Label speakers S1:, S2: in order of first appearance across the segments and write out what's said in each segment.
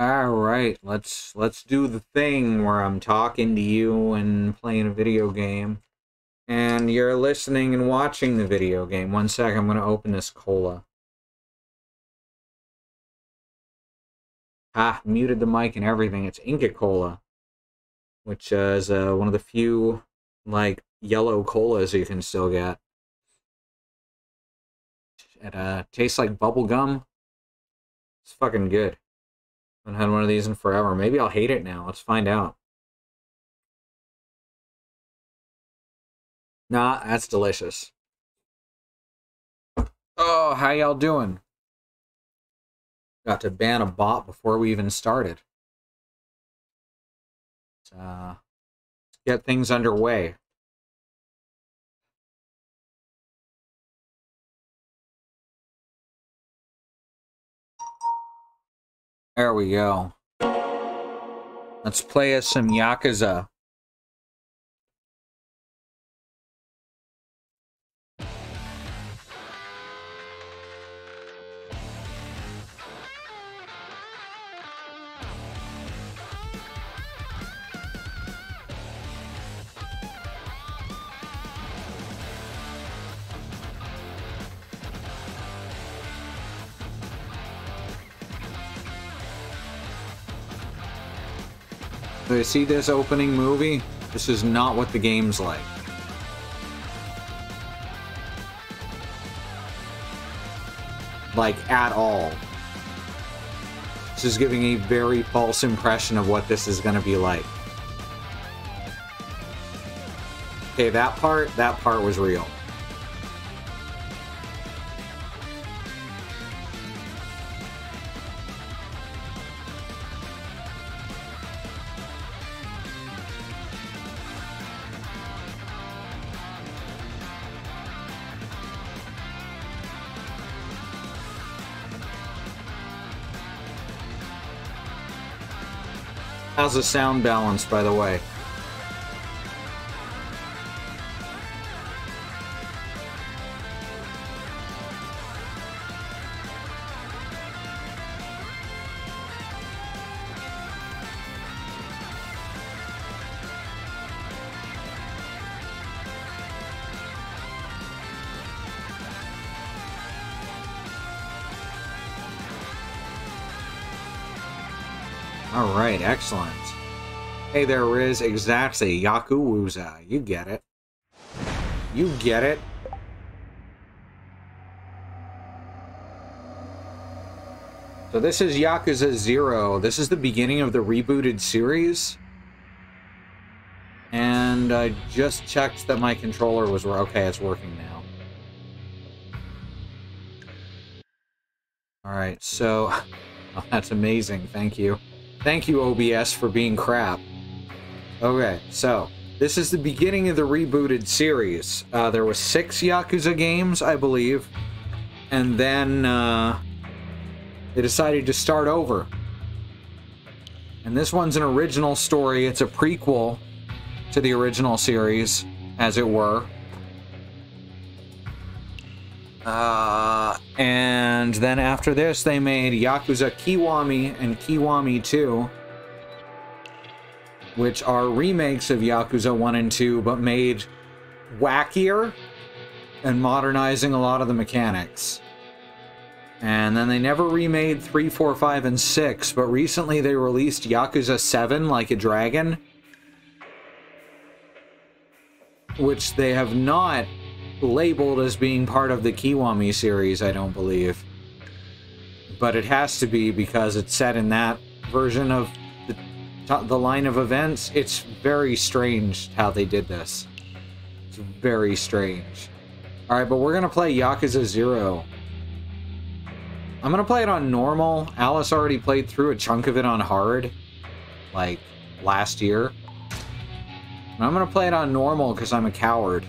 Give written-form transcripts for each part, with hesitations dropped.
S1: All right, let's do the thing where I'm talking to you and playing a video game, and you're listening and watching the video game. One sec, I'm gonna open this cola. Ah, muted the mic and everything. It's Inca Cola, which is one of the few like yellow colas you can still get. It tastes like bubble gum. It's fucking good. I haven't had one of these in forever. Maybe I'll hate it now. Let's find out. Nah, that's delicious. Oh, how y'all doing? Got to ban a bot before we even started. Let's get things underway. There we go. Let's play us some Yakuza. Do you see this opening movie? This is not what the game's like. Like, at all. This is giving a very false impression of what this is going to be like. Okay, that part was real. How's the sound balance, by the way? Alright, excellent. Hey there, Riz. Exactly. Yakuza. You get it. You get it. So this is Yakuza 0. This is the beginning of the rebooted series. And I just checked that my controller was... Okay, it's working now. Alright, so... Oh, that's amazing. Thank you. Thank you, OBS, for being crap. Okay, so this is the beginning of the rebooted series. There were 6 Yakuza games, I believe, and then they decided to start over. And this one's an original story. It's a prequel to the original series, as it were. And then after this, they made Yakuza Kiwami and Kiwami 2, which are remakes of Yakuza 1 and 2, but made wackier and modernizing a lot of the mechanics. And then they never remade 3, 4, 5, and 6, but recently they released Yakuza 7 Like a Dragon, which they have not labeled as being part of the Kiwami series, I don't believe. But it has to be because it's set in that version of the line of events. It's very strange how they did this. It's very strange. Alright, but we're gonna play Yakuza 0. I'm gonna play it on normal. Alice already played through a chunk of it on hard, like, last year. And I'm gonna play it on normal because I'm a coward.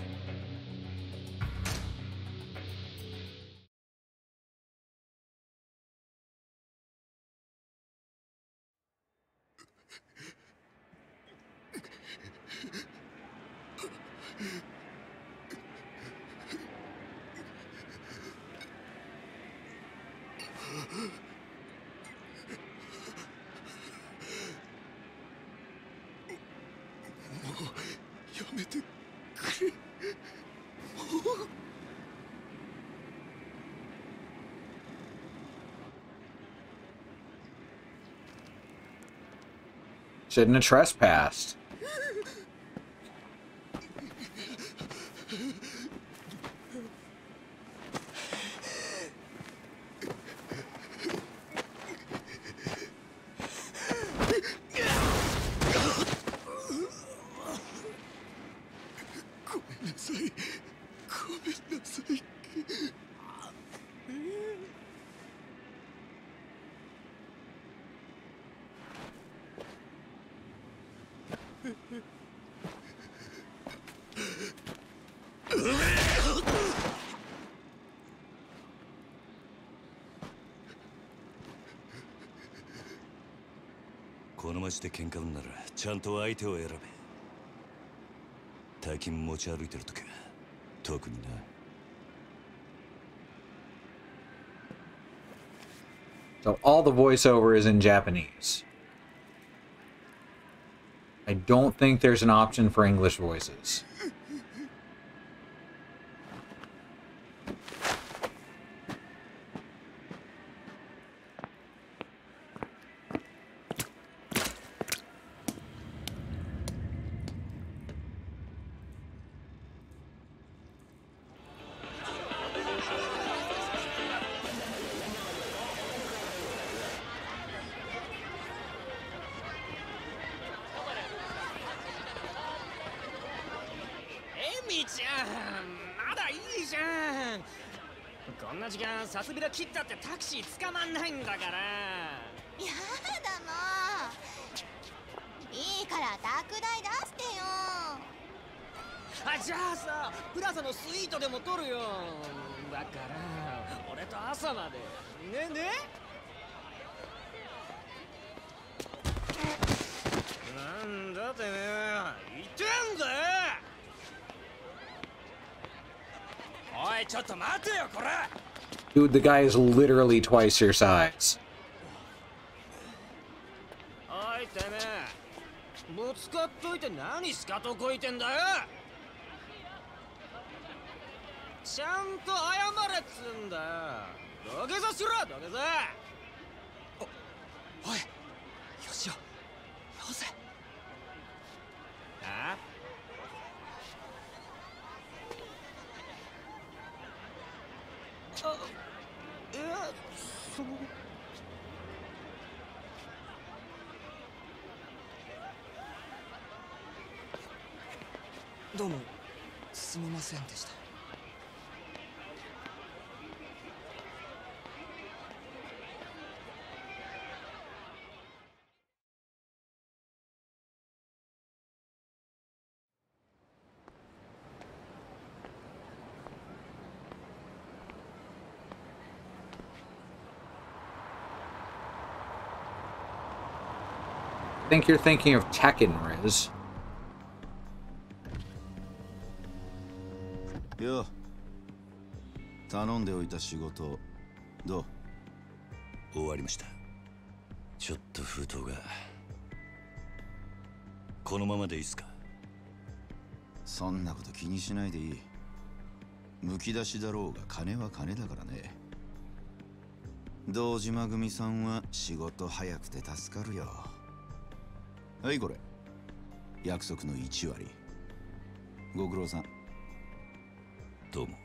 S2: めてくれ。
S1: Shouldn't have trespassed.
S3: この街で喧嘩売んならちゃんと相手を選べ。大金持ち歩いてるときは特にな。
S1: So all the voiceover is in Japanese. I don't think there's an option for English voices. Dude, the guy is literally twice your size. I think you're thinking of Tekken, Riz.
S2: Yo. 頼んでおいた仕事どう？
S3: 終わりました。ちょっと封筒が。このままでいいっすか？
S2: そんなこと気にしないでいい。むき出しだろうが金は金だからね。堂島組さんは仕事早くて助かるよ。はいこれ約束の1割。ご苦労さん。
S3: どうも。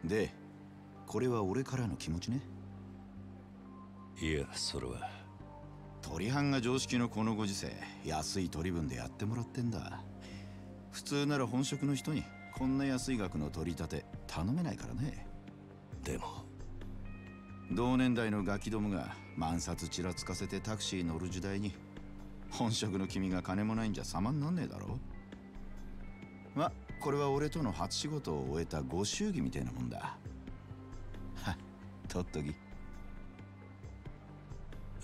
S2: でこれは俺からの気持ちね。
S3: いやそれは
S2: 取り班が常識のこのご時世、安い取り分でやってもらってんだ。普通なら本職の人にこんな安い額の取り立て頼めないからね。
S3: でも
S2: 同年代のガキどもが万札ちらつかせてタクシー乗る時代に本職の君が金もないんじゃ様になんねえだろ。ま、これは俺との初仕事を終えたご祝儀みたいなもんだ。はっ、取っとき。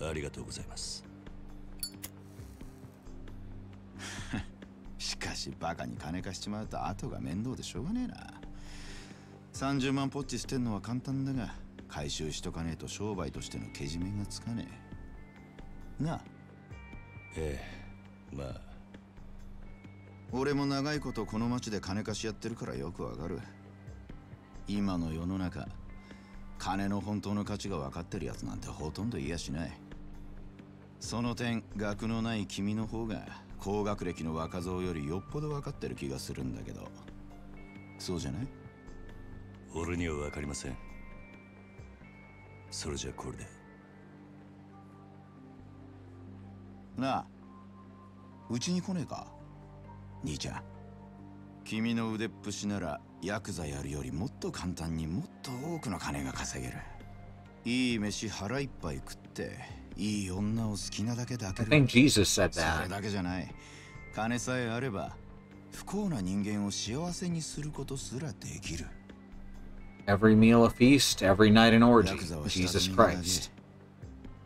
S3: ありがとうございます。
S2: しかしバカに金貸しちまうと後が面倒でしょうがねえな。30万ポッチ捨てんのは簡単だが回収しとかねえと商売としてのけじめがつかねえな。
S3: ええ、まあ
S2: 俺も長いことこの町で金貸しやってるからよくわかる。今の世の中、金の本当の価値が分かってるやつなんてほとんどいやしない。その点、学のない君の方が高学歴の若造よりよっぽど分かってる気がするんだけど、そうじゃない？
S3: 俺には分かりません。それじゃこれで。
S2: なあ、うちに来ねえか？兄ちゃん、君の腕っぷしならヤクザやるよりもっと簡単にもっと多くの金が稼げる。いい飯腹いっぱい食っていい女を好きなだけ抱ける。
S1: I think Jesus said
S2: それ
S1: that.
S2: だけじゃない。金さえあれば不幸な人間を幸せにすることすらできる。
S1: Every meal a feast, every night an
S2: ヤ
S1: orgy.
S2: クザは
S1: Jesus
S2: 下積みが長い。
S1: Christ.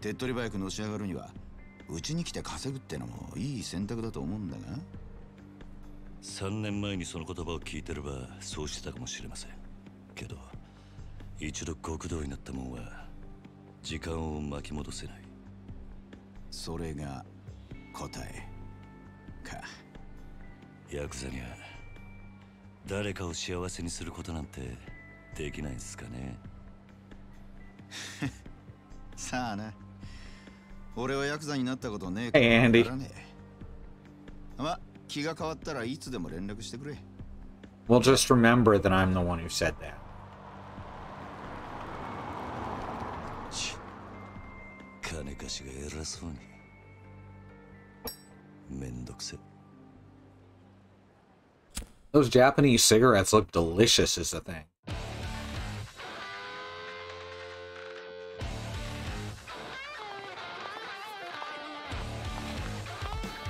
S2: 手っ取り早くのし上がるにはうちに来て稼ぐってのもいい選択だと思うんだが。
S3: 3年前にその言葉を聞いてればそうしてたかもしれませんけど、一度極道になったもんは時間を巻き戻せない。
S2: それが答えか。
S3: ヤクザには誰かを幸せにすることなんてできないんすかね。
S2: さあな。俺はヤクザになったことねえ
S1: Hey,
S2: か
S1: Andy.
S2: らわからねえ。ま、気が変わったらいつでも連絡してくれ。
S1: Well, just remember that I'm the one who said that.
S3: 金貸しが偉そうに。めんどくせ。
S1: Those Japanese cigarettes look delicious is the thing.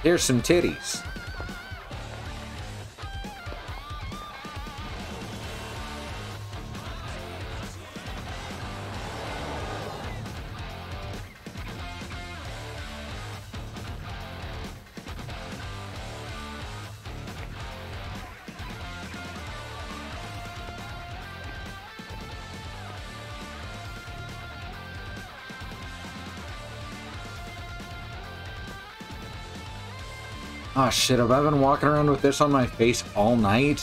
S1: Here's some titties. Oh shit, have I been walking around with this on my face all night?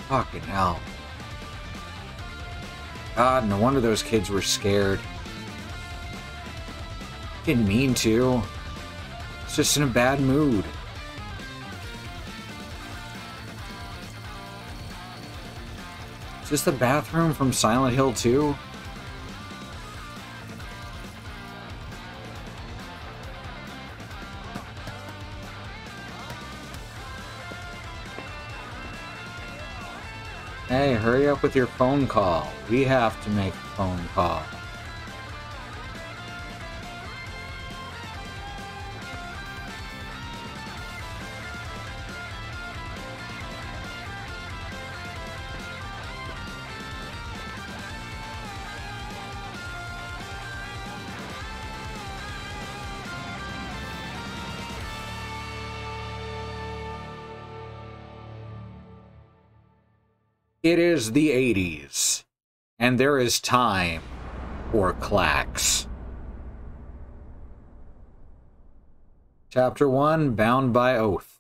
S1: Fucking hell. God, no wonder those kids were scared. Didn't mean to. It's just in a bad mood. Is this the bathroom from Silent Hill 2? Hey, hurry up with your phone call. We have to make a phone call. It is the 80s, and there is time for clacks. Chapter 1, Bound by Oath.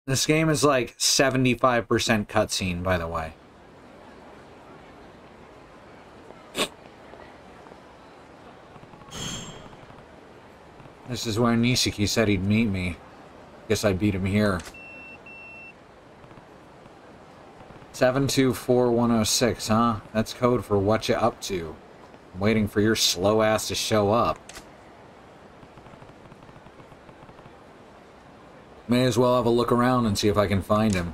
S1: This game is like 75% cutscene, by the way. This is where Nishiki said he'd meet me. Guess I beat him here. 724106, huh? That's code for what you up to. I'm waiting for your slow ass to show up. May as well have a look around and see if I can find him.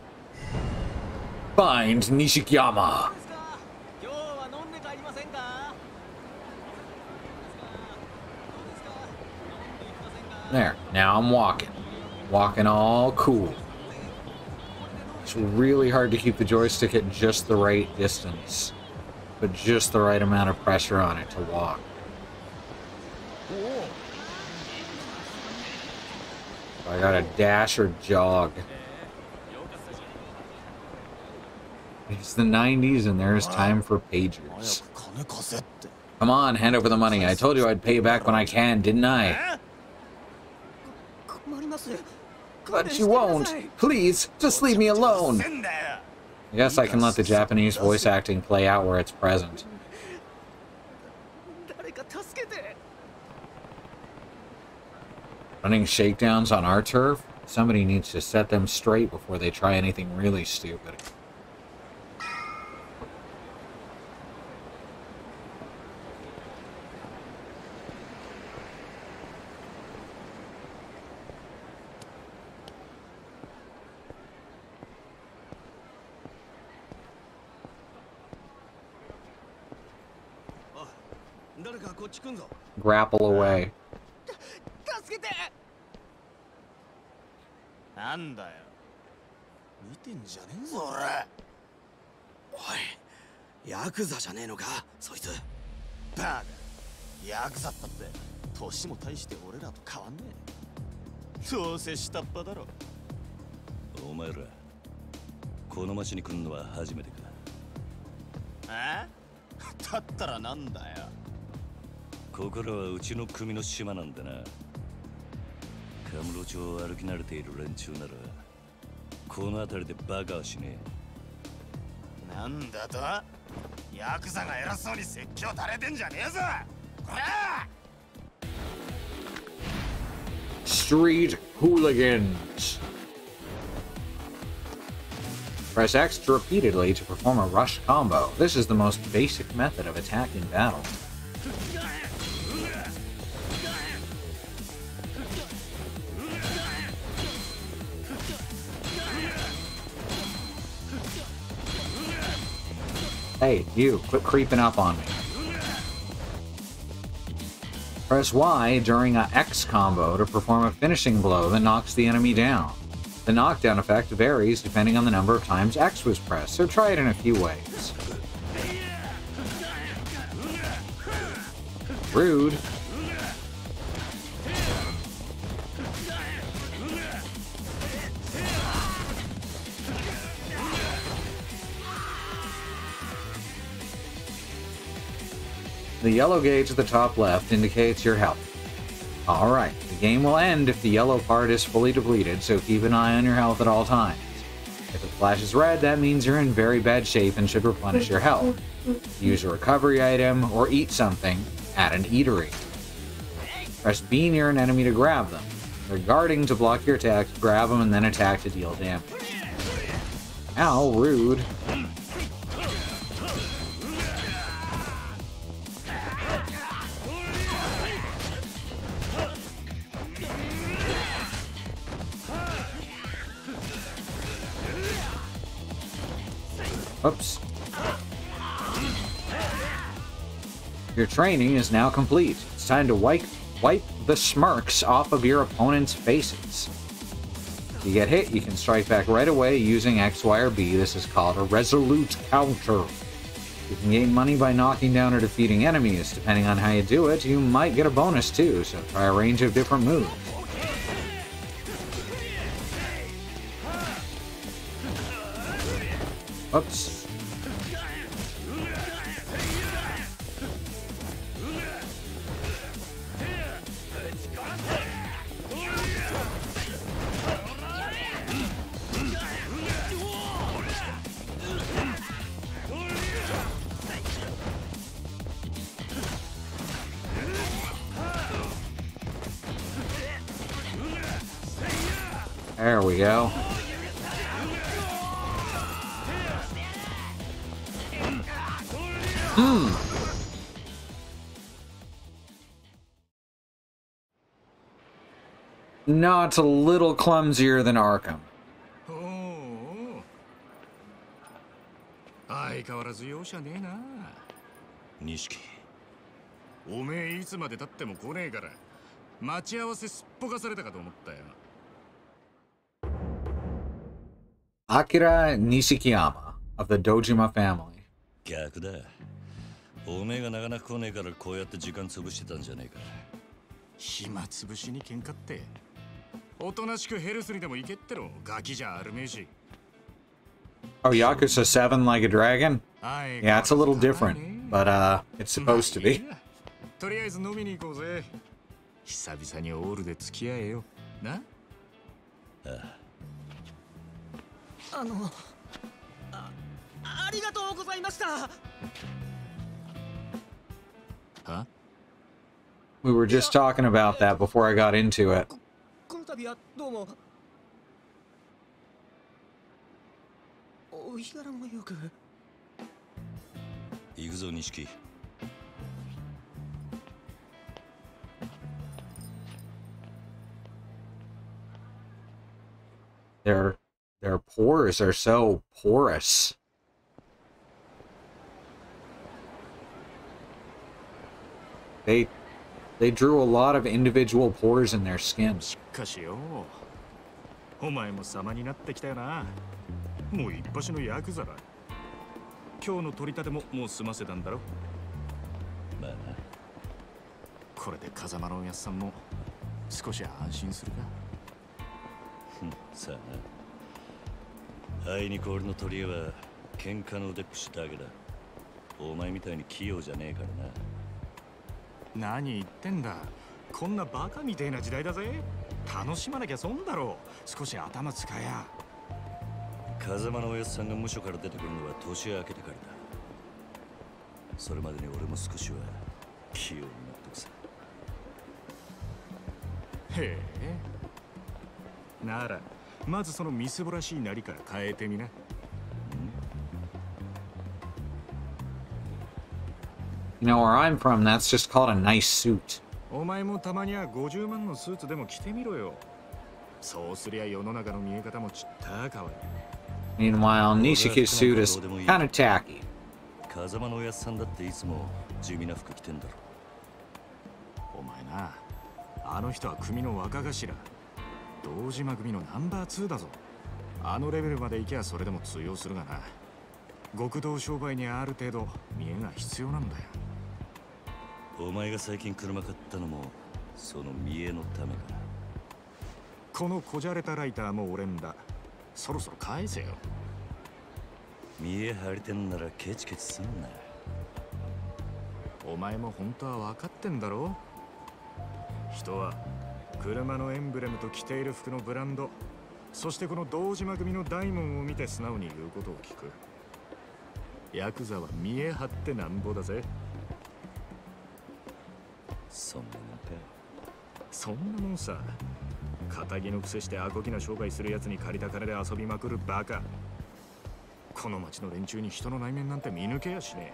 S1: Find Nishikiyama! There, now I'm walking. Walking all cool. It's really hard to keep the joystick at just the right distance, but just the right amount of pressure on it to walk. I gotta dash or jog. It's the 90s and there's time for pagers. Come on, hand over the money. I told you I'd pay you back when I can, didn't I? But you won't. Please, just leave me alone. I guess I can let the Japanese voice acting play out where it's present. Running shakedowns on our turf? Somebody needs to set them straight before they try anything really stupid. Grapple away.
S2: Yakuza じゃねえのか、そいつ。バカ。ヤクザったって年も大して俺らと変わんねえ。どうせ下っ端だろ。
S3: お前らこの町に来んのは初めてか。
S2: だったらなんだよ。
S3: ここらはうちの組の島なんだな。カムロ町を歩き慣れている連中ならこの辺りでバカはしね
S2: え。なんだと？ヤクザが偉そうに説教垂れてんじゃねえぞ。こら
S1: ！Street hooligans. Press X repeatedly to perform a rush combo. This is the most basic method of attack in battle. Hey, you, quit creeping up on me. Press Y during a X combo to perform a finishing blow that knocks the enemy down. The knockdown effect varies depending on the number of times X was pressed, so try it in a few ways. Rude. The yellow gauge at the top left indicates your health. Alright, the game will end if the yellow part is fully depleted, so keep an eye on your health at all times. If it flashes red, that means you're in very bad shape and should replenish your health. Use a recovery item or eat something at an eatery. Press B near an enemy to grab them. They're guarding to block your attack, grab them and then attack to deal damage. Ow, rude. Oops. Your training is now complete. It's time to wipe the smirks off of your opponent's faces. If you get hit, you can strike back right away using X, Y, or B. This is called a resolute counter. You can gain money by knocking down or defeating enemies. Depending on how you do it, you might get a bonus too, so try a range of different moves. Oops. There we go. No, it's a little clumsier than Arkham.
S4: 相変わらず容赦ねえな。
S3: 錦。
S4: おめえいつまで経っても来ねえから待ち合わせすっぽかされたかと思ったよ。
S1: Akira Nishikiyama of the Dojima family.
S3: 逆だ。おめえがなかなか来ねえからこうやって時間潰してたんじゃねえか。
S4: 暇つぶしに喧嘩って。おとなしくヘルスにでも行けってろ。ガキじゃあるめえし。
S1: Oh, Yakuza 7 like a dragon? Yeah, it's a little different, but it's supposed to be.
S4: とりあえず飲みに行こうぜ。久々にオールで付き合えよ。な？
S5: ありがとうございました。
S4: は
S1: We were just talking about that before I got into it.
S5: この度はどうも。お日柄もよく。
S3: 行くぞ錦。
S1: Their pores are so porous. They drew a lot of individual pores in their skin.
S4: しかしよ、お前も様になってきたよな。もう一発のヤクザだ。今日の取り立てももう済ませたんだろ。
S3: まあな。
S4: これで風間のおやっさんも少し安心するか。
S3: さあな。あいにく俺の取り柄は喧嘩の腕っぷしだけだ。お前みたいに器用じゃねえからな。
S4: 何言ってんだ。こんなバカみてえな時代だぜ。楽しまなきゃ損だろう。少し頭使えや。
S3: 風間のおやっさんが無所から出てくるのは年明けてからだ。それまでに俺も少しは器用になってくさ。
S4: へえ。ならまずそのみすぼらしいなりから変えてみな。
S1: You know, where I'm from, that's just called a nice suit.
S4: お前もたまには50万のスーツでも着てみろよ。そうすりゃ世の中の見え方もちったかわいい。
S1: Meanwhile, Nishiki's suit is kind of tacky.
S3: 風間のおやっさんだっていつも地味な服着てんだろ。
S4: お前な、あの人は組の若頭。堂島組のナンバー2だぞ。あのレベルまで行けばそれでも通用するがな。極道商売にある程度見栄が必要なんだよ。
S3: お前が最近車買ったのもその見栄のためか。
S4: このこじゃれたライターも俺んだ。そろそろ返せよ。
S3: 見栄張りてんならケチケチすんな。
S4: お前も本当は分かってんだろ。人は車のエンブレムと着ている服のブランド、そしてこの堂島組の大門を見て素直に言うことを聞く。ヤクザは見栄張ってなんぼだぜ。
S3: そんなもんか。
S4: そんなもんさ。仇の癖してアコギな商売するやつに借りた金で遊びまくるバカ。この町の連中に人の内面なんて見抜けやしね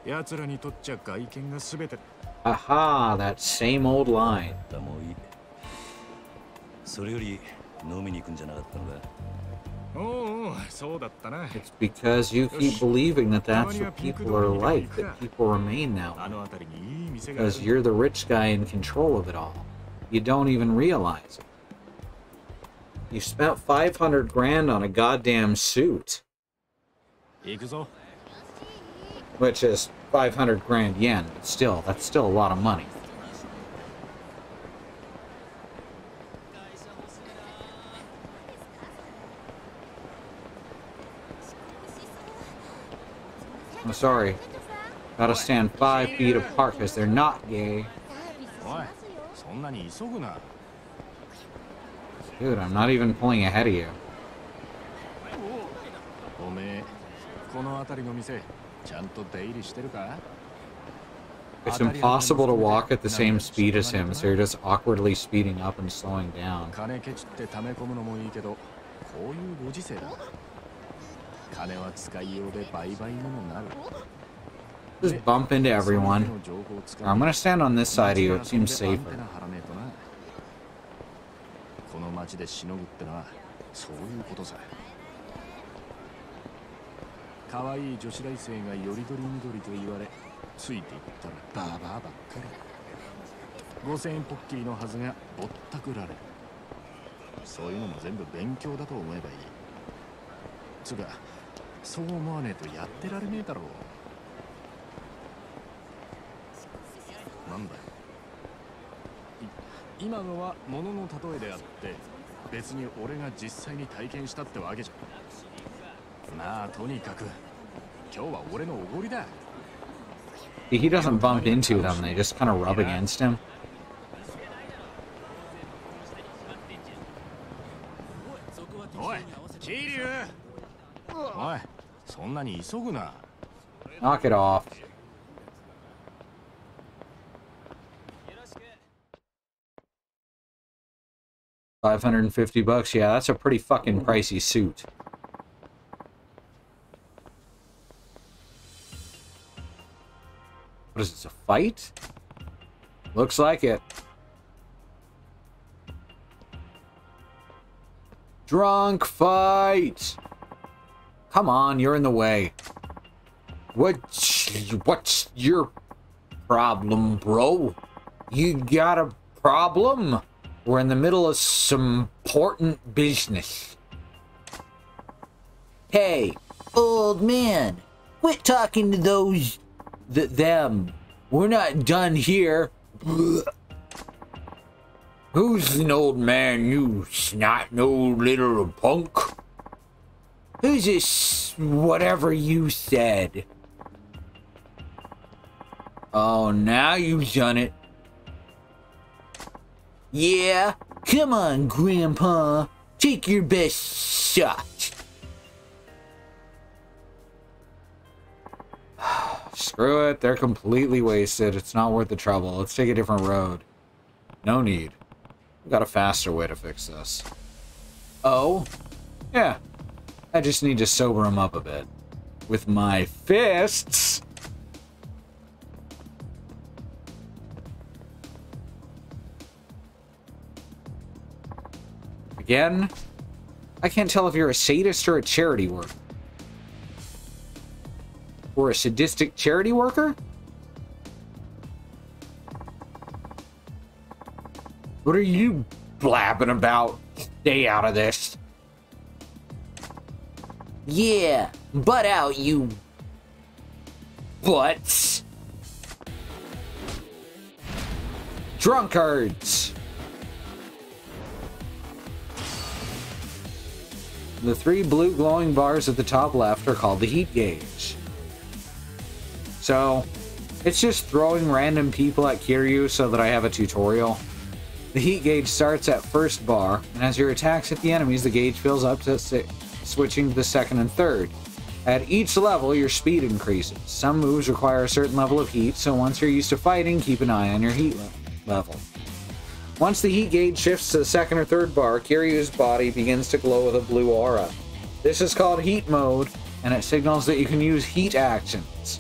S4: え。奴らにとっちゃ外見が全て。
S1: Aha, that same old line.
S3: だもういい。それより飲みに行くんじゃなかったのか。
S4: おう、そうだったな。
S1: It's because you keep believing that that's what people are like, that people remain that
S4: あ
S1: way.
S4: の辺りにいい店がある。
S1: Because you're the rich guy in control of it all. You don't even realize it. You spent 500 grand on a goddamn suit.
S4: 行くぞ。
S1: Which is 500 grand yen, but still, that's still a lot of money. I'm sorry. Gotta stand 5 feet apart because they're not gay.
S4: おい、そんなに急ぐな。
S1: Dude, I'm not even pulling ahead of you.
S4: おめえ、この辺りの店、ちゃんと出入りしてるか？
S1: It's impossible to walk at the same speed as him, so you're just awkwardly speeding up and slowing down.
S4: 金ケチって溜め込むのもいいけど、こういうご時世だ。金は使いようで売買にもなる。
S1: Just bump into everyone. I'm gonna stand on this side of you, it seems safer.
S4: この町でしのぐってのはそういうことさ。可愛い女子大生がよりどりみどりと言われ、ついていったらバーバーばっかり。5000円ポッキリのはずがぼったくられる。そういうのも全部勉強だと思えばいい。つうか、そう思わねえとやってられねえだろう。なんだよ。今のは物の例えであって、別に俺が実際に体験したってわけじゃん。まあとにかく今日は俺のおごりだ。
S1: He doesn't bump into them, they just kind of rub against him.
S4: そんなに急ぐな。
S1: Knock it off. $550. Yeah, that's a pretty fucking pricey suit. What is this, a fight? Looks like it. Drunk fight! Come on, you're in the way. What's your problem, bro? You got a problem? We're in the middle of some important business. Hey, old man, quit talking to those... them. We're not done here. Who's an old man, you snot-nosed little punk? Who's this whatever you said? Oh, now you've done it. Yeah? Come on, Grandpa. Take your best shot. Screw it. They're completely wasted. It's not worth the trouble. Let's take a different road. No need. We've got a faster way to fix this. Oh? Yeah. I just need to sober him up a bit. With my fists. Again? I can't tell if you're a sadist or a charity worker. Or a sadistic charity worker? What are you blabbing about? Stay out of this. Yeah, butt out, you butts. Drunkards. The 3 blue glowing bars at the top left are called the heat gauge. So, it's just throwing random people at Kiryu so that I have a tutorial. The heat gauge starts at first bar, and as your attacks hit the enemies, the gauge fills up to switching to the second and third. At each level, your speed increases. Some moves require a certain level of heat, so once you're used to fighting, keep an eye on your heat level. Once the heat gauge shifts to the second or third bar, Kiryu's body begins to glow with a blue aura. This is called heat mode, and it signals that you can use heat actions.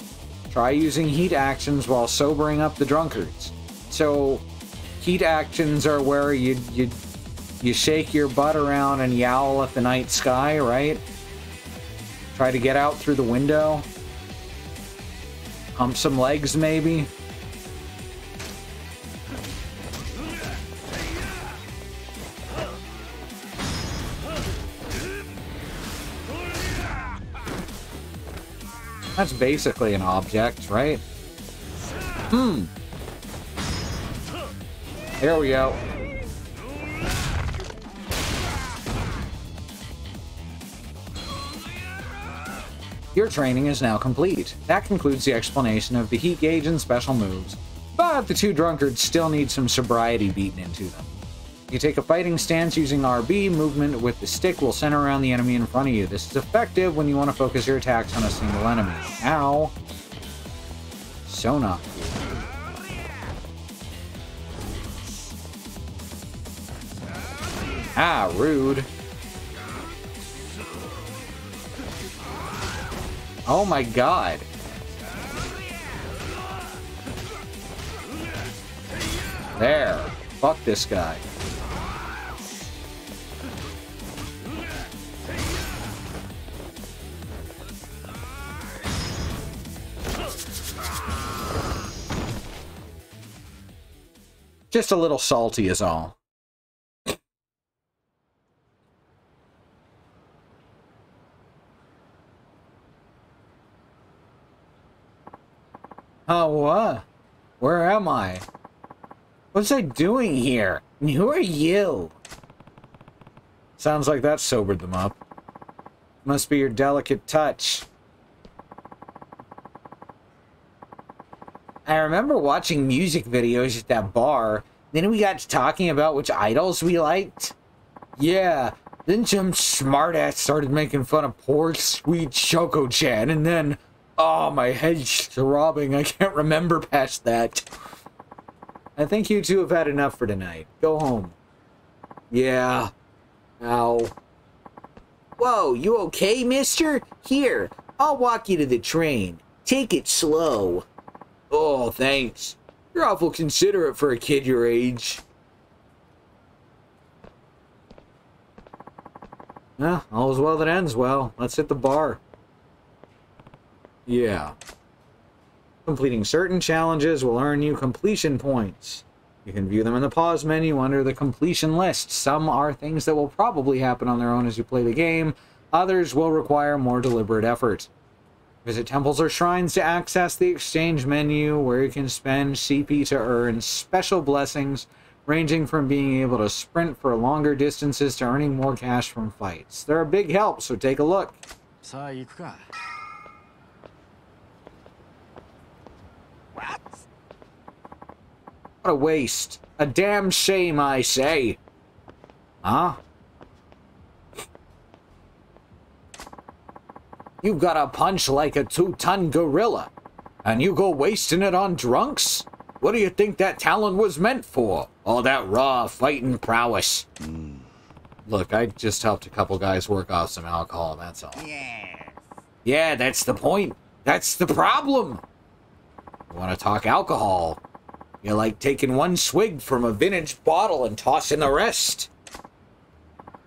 S1: Try using heat actions while sobering up the drunkards. So, heat actions are where you shake your butt around and yowl at the night sky, right? Try to get out through the window. Hump some legs, maybe. That's basically an object, right? There we go. Your training is now complete. That concludes the explanation of the heat gauge and special moves. But the 2 drunkards still need some sobriety beaten into them. You take a fighting stance using RB. Movement with the stick will center around the enemy in front of you. This is effective when you want to focus your attacks on a single enemy. Ow. So not cool. Ah, rude. Oh my god. There. Fuck this guy. Just a little salty is all. Oh, what? Where am I? What's I doing here? And who are you? Sounds like that sobered them up. Must be your delicate touch. I remember watching music videos at that bar. Then we got to talking about which idols we liked. Yeah, Then some smartass started making fun of poor sweet Shoko-chan, and then, oh, my head's throbbing. I can't remember past that. I think you two have had enough for tonight. Go home. Yeah. Ow.
S6: Whoa, you okay, mister? Here, I'll walk you to the train. Take it slow.
S1: Oh, thanks. You're awful considerate for a kid your age. Yeah, all's well that ends well. Let's hit the bar. Yeah. Completing certain challenges will earn you completion points. You can view them in the pause menu under the completion list. Some are things that will probably happen on their own as you play the game. Others will require more deliberate effort. Visit temples or shrines to access the exchange menu, where you can spend CP to earn special blessings, ranging from being able to sprint for longer distances to earning more cash from fights. They're a big help, so take a look.
S4: さあ行くか。
S1: What a waste. A damn shame, I say. Huh? You've got a punch like a 2-ton gorilla, and you go wasting it on drunks? What do you think that talent was meant for? All that raw fighting prowess. Look, I just helped a couple guys work off some alcohol, that's all. Yeah, that's the point. That's the problem. You want to talk alcohol? You're like taking one swig from a vintage bottle and tossing the rest.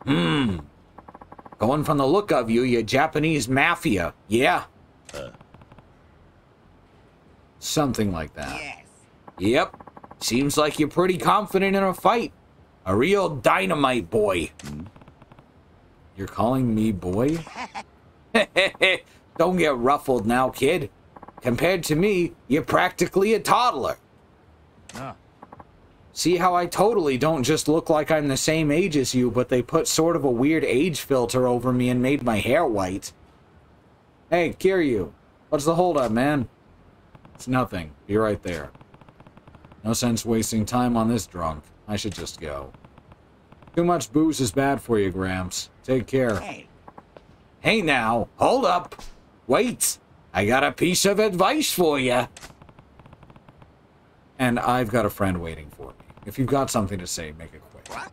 S1: Going from the look of you, you're Japanese mafia. Yeah. Something like that. Yes. Yep. Seems like you're pretty confident in a fight. A real dynamite boy. You're calling me boy? Don't get ruffled now, kid. Compared to me, you're practically a toddler. See how I totally don't just look like I'm the same age as you, but they put sort of a weird age filter over me and made my hair white. Hey, Kiryu, what's the holdup, man? It's nothing. Be right there. No sense wasting time on this drunk. I should just go. Too much booze is bad for you, Gramps. Take care. Hey now, hold up. Wait, I got a piece of advice for you. And I've got a friend waiting for me. If you've got something to say, make it quick. What?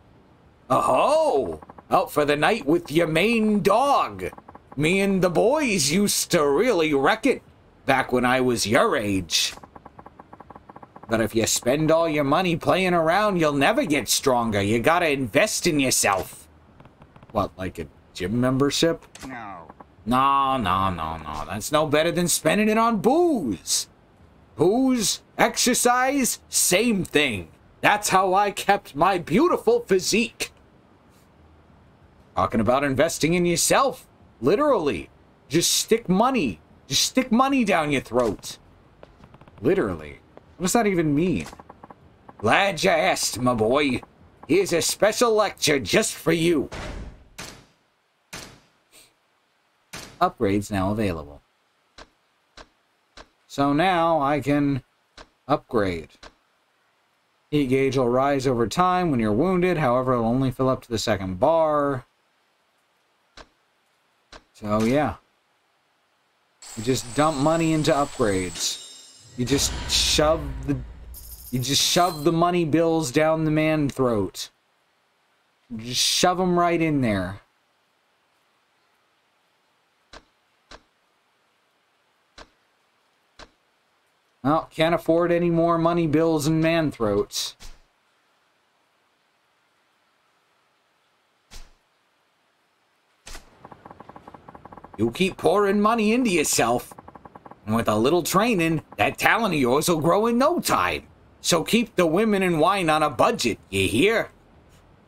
S1: Oh, out for the night with your main dog. Me and the boys used to really wreck it back when I was your age. But if you spend all your money playing around, you'll never get stronger. You gotta invest in yourself. What, like a gym membership? No. No. That's no better than spending it on booze. Booze, exercise, same thing. That's how I kept my beautiful physique. Talking about investing in yourself. Literally. Just stick money down your throat. Literally. What does that even mean? Glad you asked, my boy. Here's a special lecture just for you. Upgrades now available. So now I can upgrade. Heat gauge will rise over time when you're wounded. However, it'll only fill up to the second bar. So yeah. You just dump money into upgrades. You just shove the money bills down the man throat. Just shove them right in there. Well, can't afford any more money bills and man throats. You keep pouring money into yourself. And with a little training, that talent of yours will grow in no time. So keep the women and wine on a budget, you hear?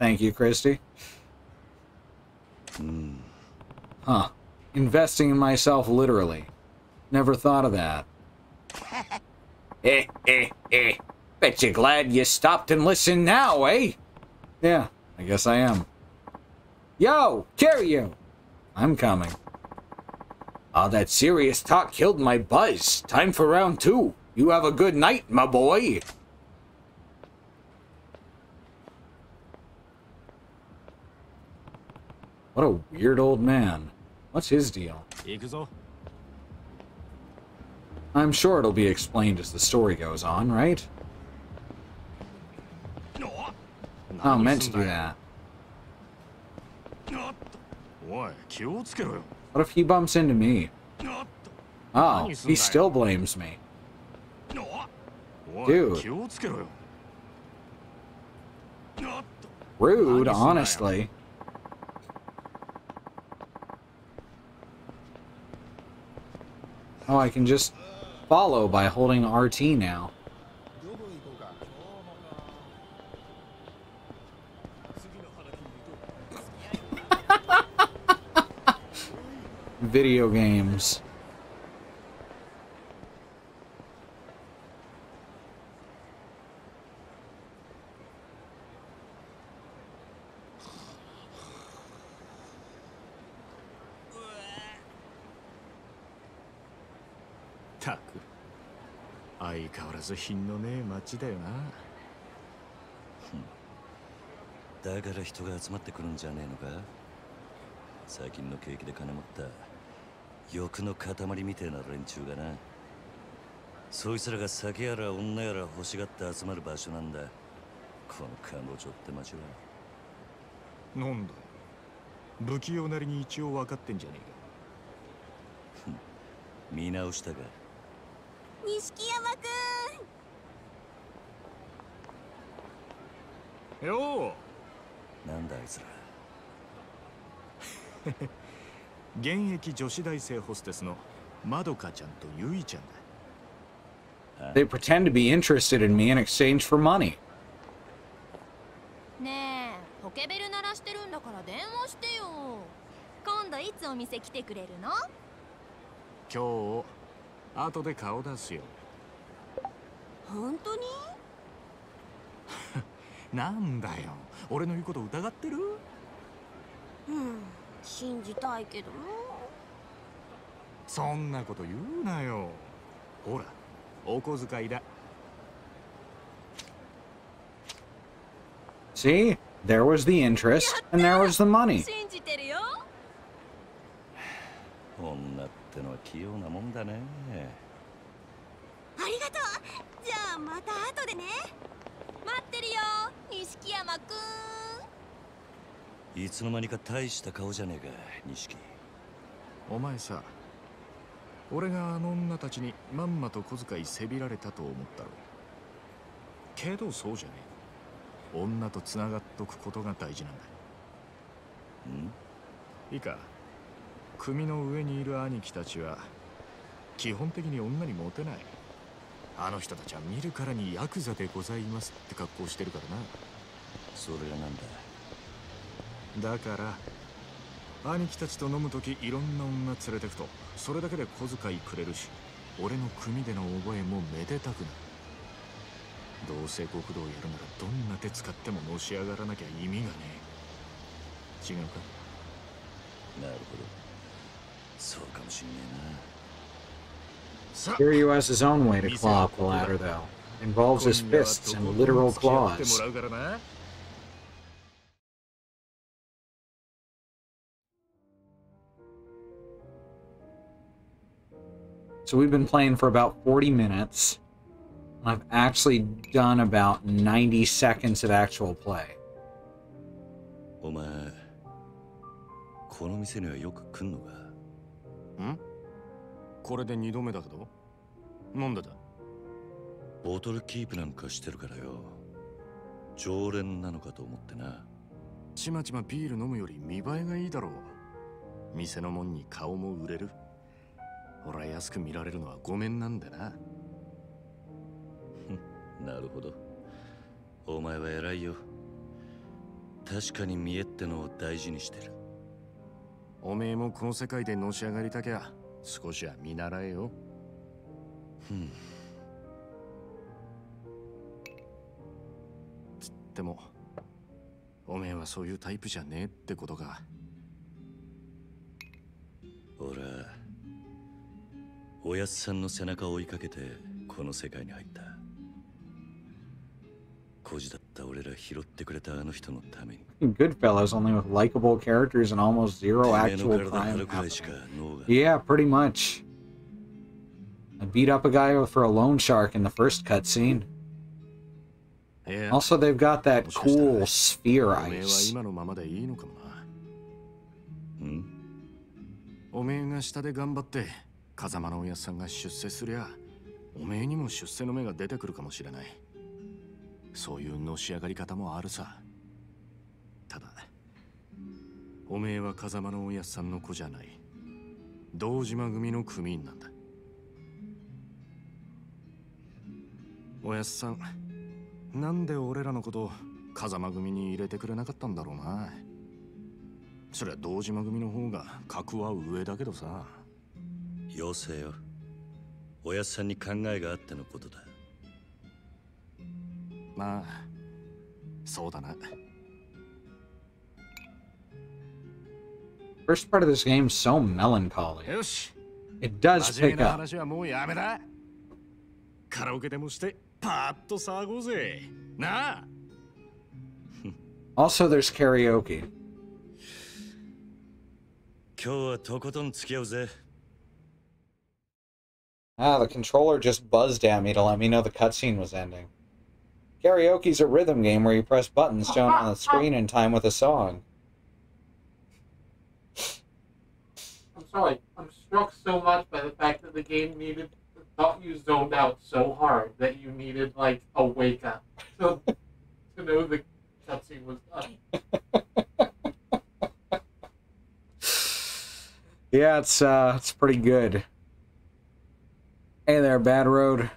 S1: Thank you, Christy. Huh. Investing in myself literally. Never thought of that. Bet you're glad you stopped and listened now, eh? Yeah, I guess I am. Yo, Kiryu! I'm coming. All that serious talk killed my buzz. Time for round 2. You have a good night, my boy. What a weird old man. What's his deal?
S4: 行くぞ。
S1: I'm sure it'll be explained as the story goes on, right? Oh, meant to do that.
S4: おい、気をつけろよ。
S1: What if he bumps into me? Oh, he still blames me.
S4: おい、
S1: Dude.
S4: 気をつけろよ。
S1: Rude, honestly. Oh, I can just follow by holding RT now. Video games.
S4: Taku. 相変わらず品のねえ街だよな。
S3: だから人が集まってくるんじゃねえのか。最近の景気で金持った欲の塊みてえな連中がな。そいつらが酒やら女やら欲しがって集まる場所なんだ、この彼女って街は。
S4: なんだ、不器用なりに一応分かってんじゃねえか。
S3: 見直したか。
S7: 錦山くん。
S4: よ
S3: なんだあいつら。
S4: 現役女子大生ホステスのまどかちゃんとゆいちゃんだ。
S1: They pretend to be interested in me in exchange for money.
S7: ねえ、ポケベル鳴らしてるんだから電話してよ。今度いつお店来てくれるの？
S4: 今日後で顔出すよ。
S7: 本当に？
S4: なんだよ、俺の言うこと疑ってる？
S7: うん、信じたいけどな。
S4: そんなこと言うなよ。ほら、お小遣いだ。
S1: See? There was the interest, and there was the money.
S7: 信じてるよ。
S3: 女ってのは器用なもんだね。
S7: ありがとう。じゃあまた後でね。待ってるよ、錦山くん。
S3: いつの間にか大した顔じゃねえか、錦。
S4: お前さ、俺があの女たちにまんまと小遣いせびられたと思ったろ。けどそうじゃねえ。女とつながっとくことが大事なんだ。いいか、組の上にいる兄貴たちは基本的に女にモテない。あの人たちは見るからにヤクザでございますって格好してるからな。
S3: それがなんだ。
S4: だから兄貴たちと飲むときいろんな女連れてくとそれだけで小遣いくれるし、俺の組での覚えもめでたくなる。どうせ極道やるならどんな手使ってものし上がらなきゃ意味がねえ。違うか？
S3: なるほど、そうかもしんねえな。
S1: Kiryu has his own way to claw up the ladder, though. Involves his fists and literal claws. So we've been playing for about 40 minutes. I've actually done about 90 seconds of actual play.
S3: お前、この店にはよく来んのか？
S4: ん？これで2度目だけど。なんでだ？
S3: ボトルキープなんかしてるからよ。常連なのかと思ってな。
S4: ちまちまビール飲むより見栄えがいいだろう。店のもんに顔も売れる。俺は安く見られるのはごめんなんだな。
S3: なるほど。お前は偉いよ。確かに見栄ってのを大事にしてる。
S4: おめえもこの世界でのし上がりたきゃ少しは見習えよ。つってもおめえはそういうタイプじゃねえってことか。
S3: 俺はおやっさんの背中を追いかけてこの世界に入った。孤児だった俺ら拾ってくれたあの人のために。
S1: Goodfellas, only with likable characters and almost zero
S3: てめえの
S1: actual
S3: 体張
S1: crime
S3: るくらいしか
S1: happening.
S3: 脳が
S1: Yeah, pretty much. I beat up a guy for a loan shark in the first cutscene.
S4: いや
S1: Also, they've got that cool sphere
S4: おめえは
S1: ice.
S4: 今のままでいいのかもな。
S3: うん。
S4: おめえが下で頑張って風間のおやっさんが出世すりゃ、おめえにも出世の芽が出てくるかもしれない。そういうのし上がり方もあるさ。ただおめえは風間のおやっさんの子じゃない。堂島組の組員なんだ。おやっさん、なんで俺らのこと風間組に入れてくれなかったんだろうな。そりゃ堂島組の方が格は上だけどさ。
S3: 要請よ。おやっさんに考えがあってのことだ。
S4: まあ、そうだな。
S1: First part of this game is so melancholy.
S4: よし、
S1: It does
S4: 真面
S1: pick
S4: 目な
S1: up.
S4: 話はもうやめだ。カラオケでもしてパーッと騒ごうぜ。なあ。
S1: Also, there's karaoke.
S3: 今日はとことん付き合うぜ。
S1: Ah, the controller just buzzed at me to let me know the cutscene was ending. Karaoke's a rhythm game where you press buttons shown on the screen in time with a song.
S8: I'm sorry, I'm struck so much by the fact that the game thought you zoned out so hard that you needed, like, a wake up to know the cutscene was done.
S1: Yeah, it's pretty good. Hey there, Bad Road.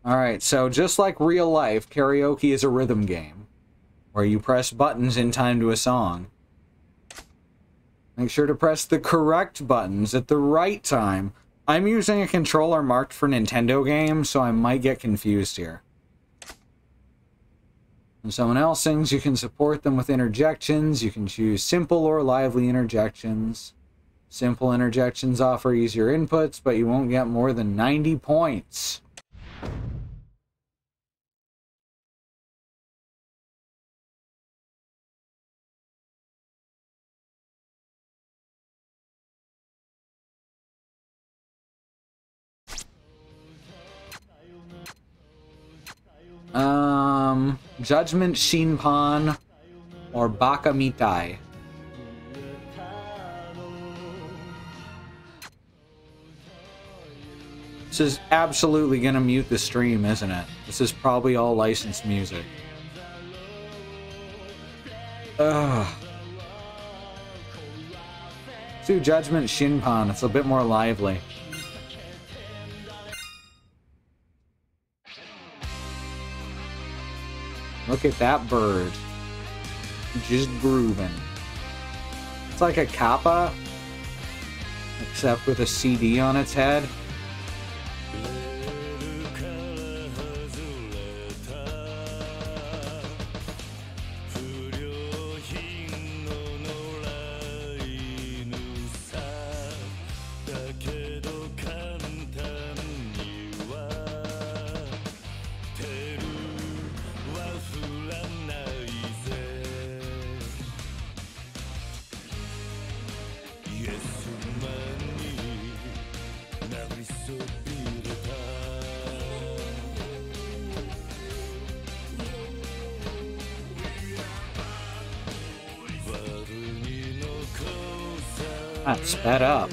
S1: Alright, so just like real life, karaoke is a rhythm game, where you press buttons in time to a song. Make sure to press the correct buttons at the right time. I'm using a controller marked for Nintendo games, so I might get confused here. When someone else sings, you can support them with interjections. You can choose simple or lively interjections. Simple interjections offer easier inputs, but you won't get more than 90 points. Judgment Shinpan or Baka Mitai. This is absolutely gonna mute the stream, isn't it? This is probably all licensed music. Ugh. Let's do Judgment Shinpan, it's a bit more lively. Look at that bird. Just grooving. It's like a kappa, except with a CD on its head. That sped up.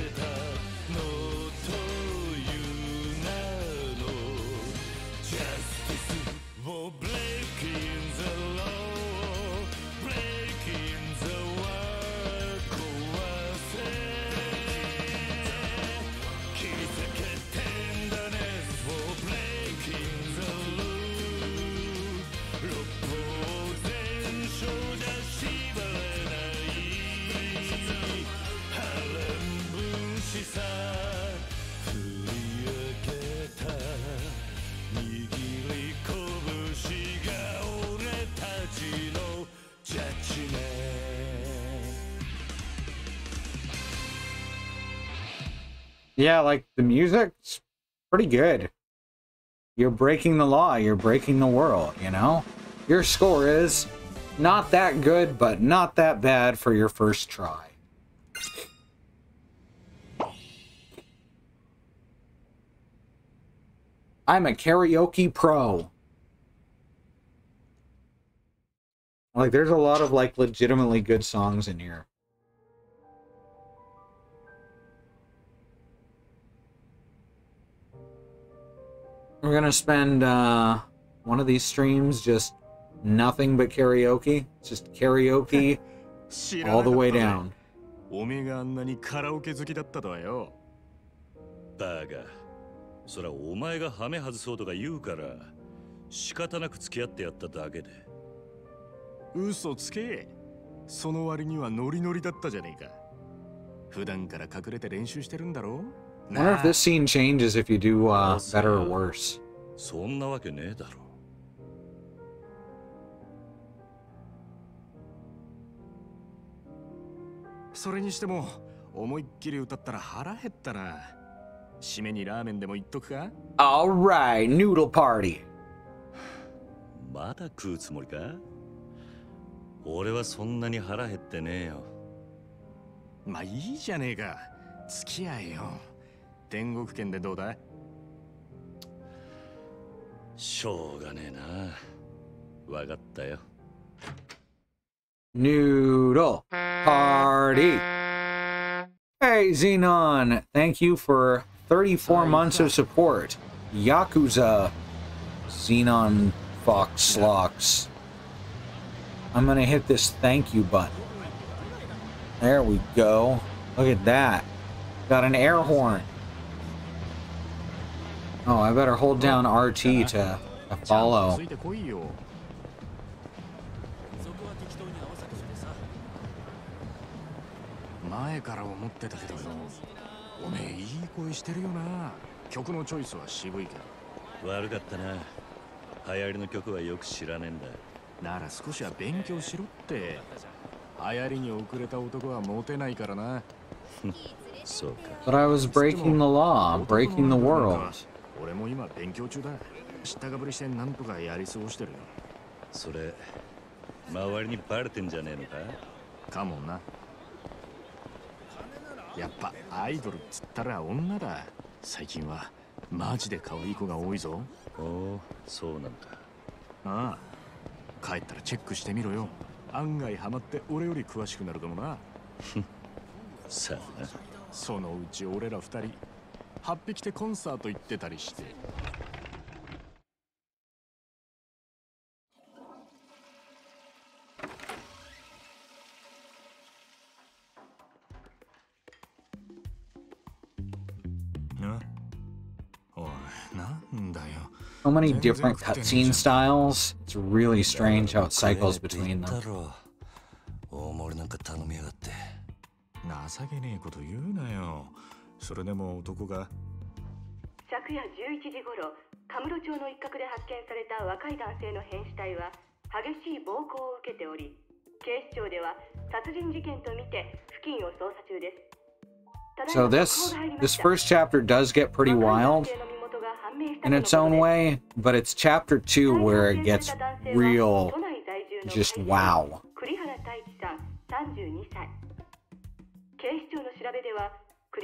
S1: Yeah, like, the music's pretty good. you're breaking the law, you're breaking the world, you know? Your score is not that good, but not that bad for your first try. I'm a karaoke pro. Like, there's a lot of, like, legitimately good songs in here. We're gonna spend, one of these streams just nothing but karaoke. Just karaoke all the way down.
S4: おめえがあんなにカラオケ好きだったとはよ。
S3: バカ。そらお前がハメ外そうとか言うから仕方なく付き合ってやっただけで。
S4: 嘘つけ。その割にはノリノリだったじゃねえか。普段から隠れて練習してるんだろ。
S1: I wonder if this scene changes if you do better or worse.
S3: そんなわけねえだろ。
S4: それにしても思いっきり歌ったら腹減ったな。締めにラーメンでも言っとくか。
S1: Alright, noodle party.
S3: まだ食うつもりか？俺はそんなに腹減ってねえよ。
S4: まあいいじゃねえか。付き合えよ。天国圏でどうだ？
S3: しょうがねえな。わかったよ。
S1: Noodle party. Hey, Xenon. Thank you for 34 months of support. Yakuza. Xenon Fox Slocks. I'm gonna hit this thank you button. There we go. Look at that. Got an air horn. Oh, I better hold down RT to follow.
S4: 前から思ってたけどよ。おめえいい声してるよな。曲のチョイスは渋いけど。
S3: 悪かったな。流行りの曲はよく知らねえんだ。
S4: なら少しは勉強しろって。流行りに遅れた男はモテないからな。
S3: そうか。
S1: But I was breaking the law, breaking the world.
S4: 俺も今勉強中だ。知ったかぶりしてなんとかやり過ごしてるよ。
S3: それ周りにバレてんじゃねえのか？
S4: かもな。やっぱアイドルっつったら女だ。最近はマジで可愛い子が多いぞ。
S3: おお、そうなんだ。
S4: ああ、帰ったらチェックしてみろよ。案外ハマって俺より詳しくなるかもな。
S3: さあな。
S4: そのうち俺ら二人8匹でコンサート行ってたりして。
S1: So many different cutscene styles. It's really strange how it cycles between them.
S4: 情けねえこと言うなよ。それでも男が。
S9: 昨夜11時頃、カムロ町の一角で発見された若い男性の変死体は激しい暴行を受けており、警視庁では殺人事件とみて付近を捜査中です。
S1: So this first chapter does get pretty wild in its own way, but it's chapter 2 where it gets real, just wow.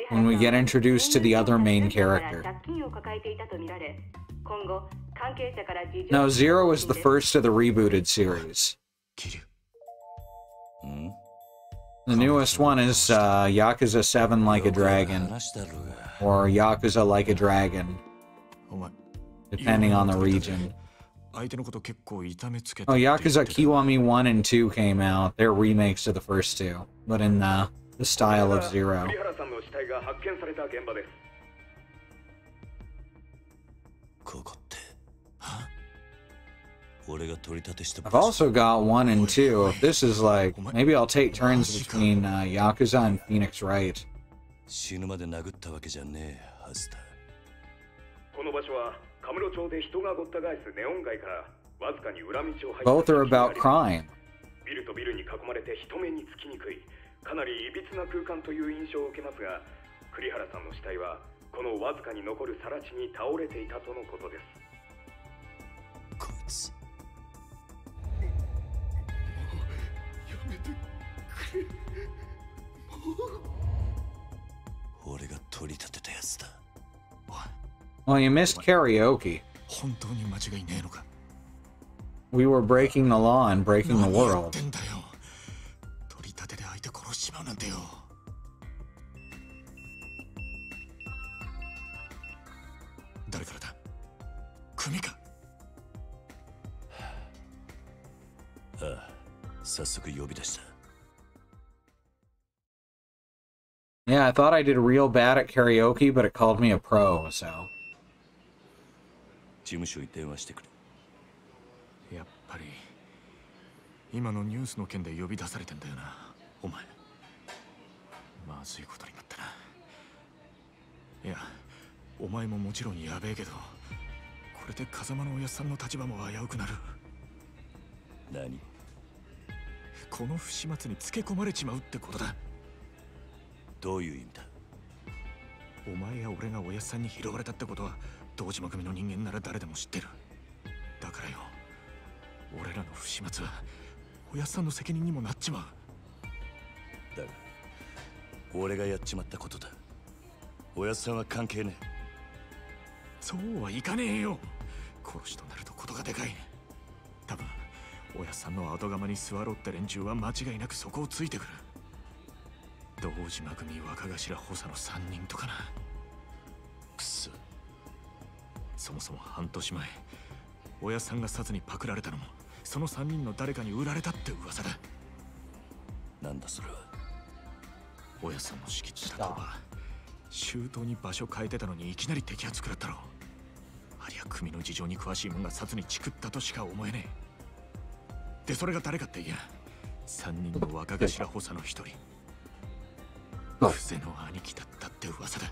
S1: When we get introduced to the other main character. Now, Zero is the first of the rebooted series. The newest one is Yakuza 7 Like a Dragon, or Yakuza Like a Dragon, depending on the region. Oh, Yakuza Kiwami 1 and 2 came out. They're remakes of the first two, but in the style of Zero. I've also got 1 and 2. If this is like, maybe I'll take turns between Yakuza and Phoenix Wright. Both are about crime.
S3: す。俺が取り立てたやつだ。
S1: Well, you missed karaoke.
S4: 本当に間違いねえのか。
S1: We were breaking the law and breaking the
S4: 何やっ
S1: world.
S4: てんだよ。取り立てで相手殺しちまうなんてよ。誰からだ。組か。
S3: ああ、早速呼び出した。
S1: Yeah, I thought I did real bad at karaoke, but it called me a pro, so.
S3: 事務所に電話してくれ。
S4: やっぱり今のニュースの件で呼び出されてんだよな、お前。まずいことになったな。いや、お前ももちろんやべえけど、これで風間のおやっさんの立場も危うくなる。
S3: 何？
S4: この不始末につけ込まれちまうってことだ。
S3: どういう意味だ？
S4: お前や俺がおやっさんに拾われたってことは堂島組の人間なら誰でも知ってる。だからよ、俺らの不始末はおやっさんの責任にもなっちまう。
S3: だが俺がやっちまったことだ。おやっさんは関係ねえ。
S4: そうはいかねえよ。殺しとなるとことがでかい。多分おやっさんの後釜に座ろうって連中は間違いなくそこをついてくる。堂島組若頭補佐の3人とかな。くそ。そもそも半年前、おやっさんがサツにパクられたのもその3人の誰かに売られたって噂だ。
S3: なんだそれは。
S4: おやっさんの敷地だとは周到に場所変えてたのにいきなり摘発食らったろ。ありゃ組の事情に詳しいもんがサツにチクったとしか思えねえ。でそれが誰かっていや、3人の若頭補佐の一人、クゼの兄貴だったって噂だ。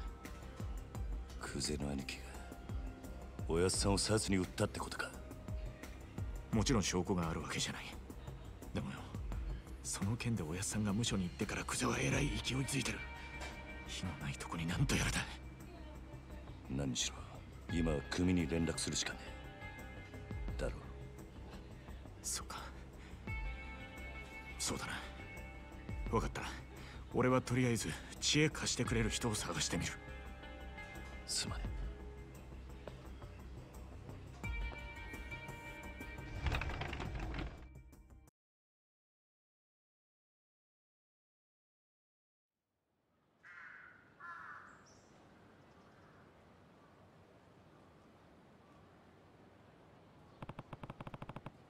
S3: クゼの兄貴がおやっさんをサツに売ったってことか。
S4: もちろん証拠があるわけじゃない。でもよ、その件でおやっさんが無所に行ってからクゼはえらい勢いついてる。火のないとこになんとやらだ。
S3: 何しろ今は組に連絡するしかねえだろう。
S4: そうか、そうだな。分かった。俺はとりあえず知恵貸してくれる人を探してみる。
S3: すまねえ。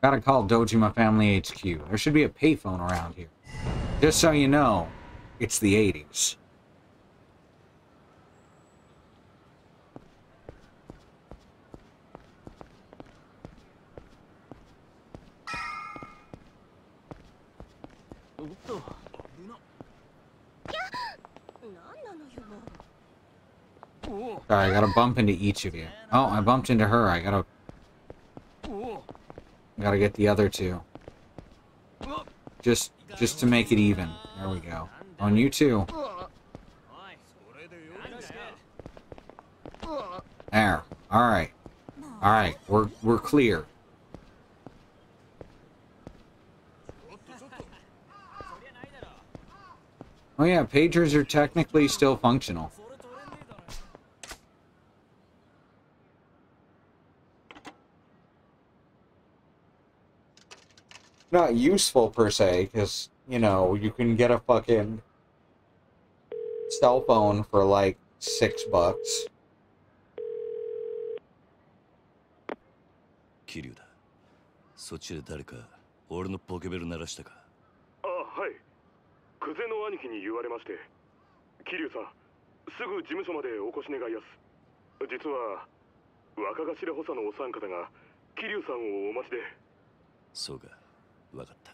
S1: Gotta call Dojima Family HQ. There should be a payphone around here. Just so you know, it's the 80s. Sorry, I gotta bump into each of you. Oh, I bumped into her. I gotta get the other two. Just to make it even. There we go. On you too. There. Alright. Alright, we're clear. Oh yeah, pagers are technically still functional. Not useful per se, because, you know, you can get a fucking cell phone for like $6.
S3: 桐生だ。そっちで誰か俺のポケベル鳴らしたか。
S10: あ、はい。クゼの兄貴に言われまして。桐生さん、すぐ事務所までお越し願いやす。実は若頭補佐のお三方が桐生さんをお待ちで。
S3: そうか。わかった。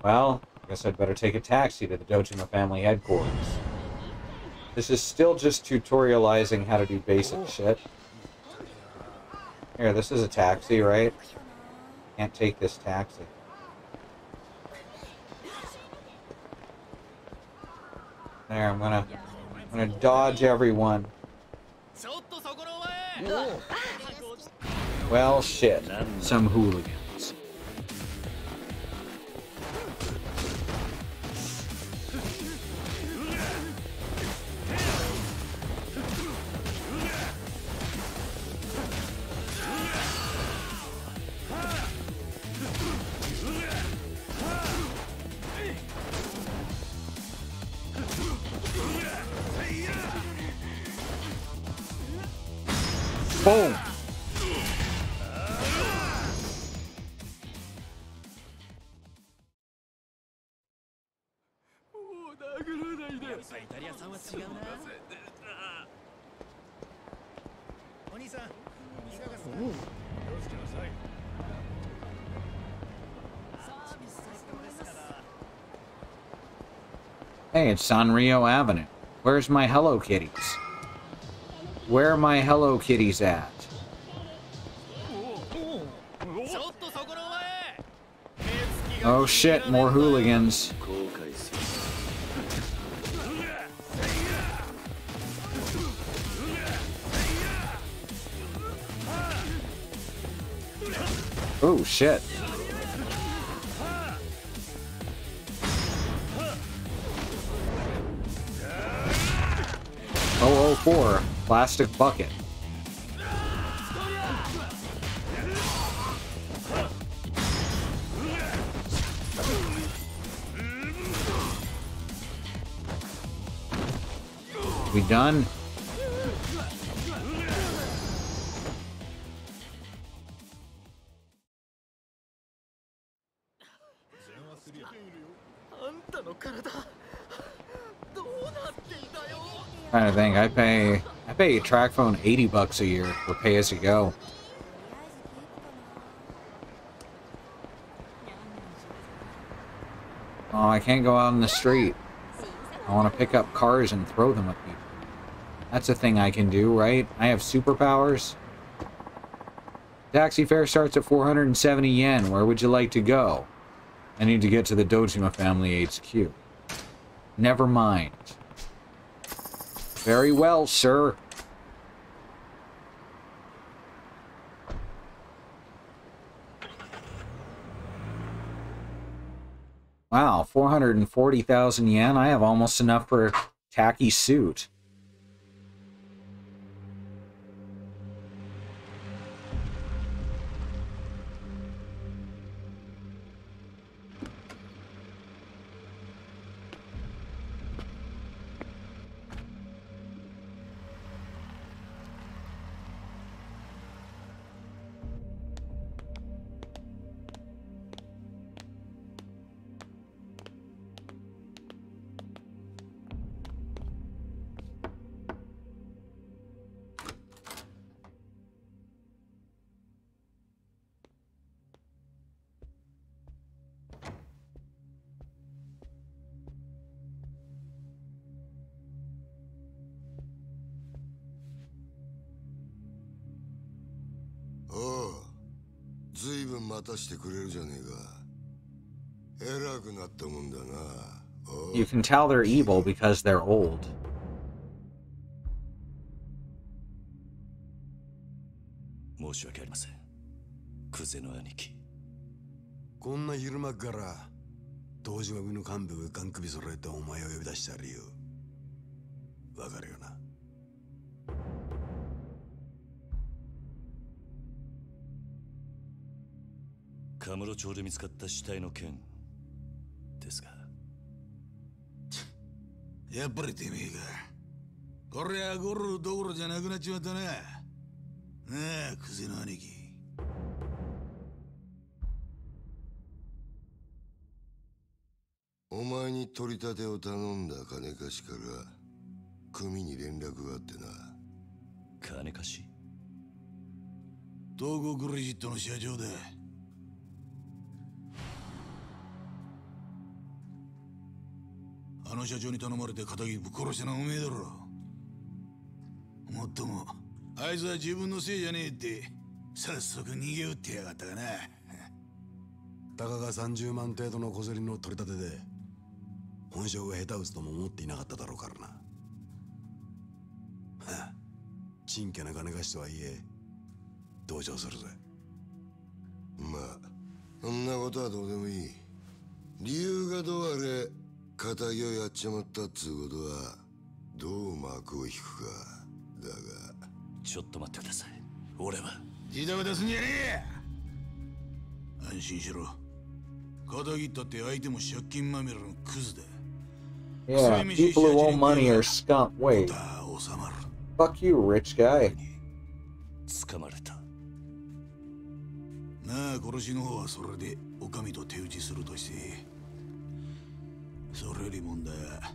S1: Well, I guess I'd better take a taxi to the Dojima family headquarters. This is still just tutorializing how to do basic shit. Here, this is a taxi, right? Can't take this taxi. There, I'm gonna dodge everyone. Well, shit. Some hooligans. Boom! Hey, it's Sanrio Avenue. Where's my Hello Kitties? Where are my Hello Kitties at? Oh shit, more hooligans. Oh shit. 004 plastic bucket. We done? Trying to think, I pay a track phone $80 a year for pay as you go. Oh, I can't go out in the street. I want to pick up cars and throw them at people. That's a thing I can do, right? I have superpowers. Taxi fare starts at 470 yen. Where would you like to go? I need to get to the Dojima family HQ. Never mind. Very well, sir. Wow, 440,000 yen. I have almost enough for a tacky suit. You can tell they're evil because they're old.
S3: 申し訳ありません。クゼの兄貴。
S11: こんな昼間から堂島組の幹部がガン首揃えてお前を呼び出した理由わかるよな。
S3: カムロ町で見つかった死体の件ですが。
S11: やっぱりてめえか。これはゴルどころじゃなくなっちまったな。なあ、クゼの兄貴。
S12: お前に取り立てを頼んだ金貸しから組に連絡があってな。
S3: 金貸し？
S11: 東郷クレジットの社長だ。あの社長に頼まれて仇ぶっ殺したのはおめえだろ。もっともあいつは自分のせいじゃねえって早速逃げ打ってやがったがな。たかが30万程度の小競りの取り立てで本性が下手打つとも思っていなかっただろうからな。はあ、ちんけな金貸しとはいえ同情するぜ。
S12: まあそんなことはどうでもいい。理由がどうあれ仇をやっちまったっつうことはどう幕を引くかだが。
S3: ちょっと待ってください。俺は
S11: ジタバタすんじゃねえ。安心しろ。仇切ったって相手も借金まみれのクズだ。
S1: Yeah, people who owe money are scum. Wait. Fuck you, rich guy.
S3: 捕まれた。
S11: なあ、殺しの方はそれでお上と手打ちするとして、それより問題は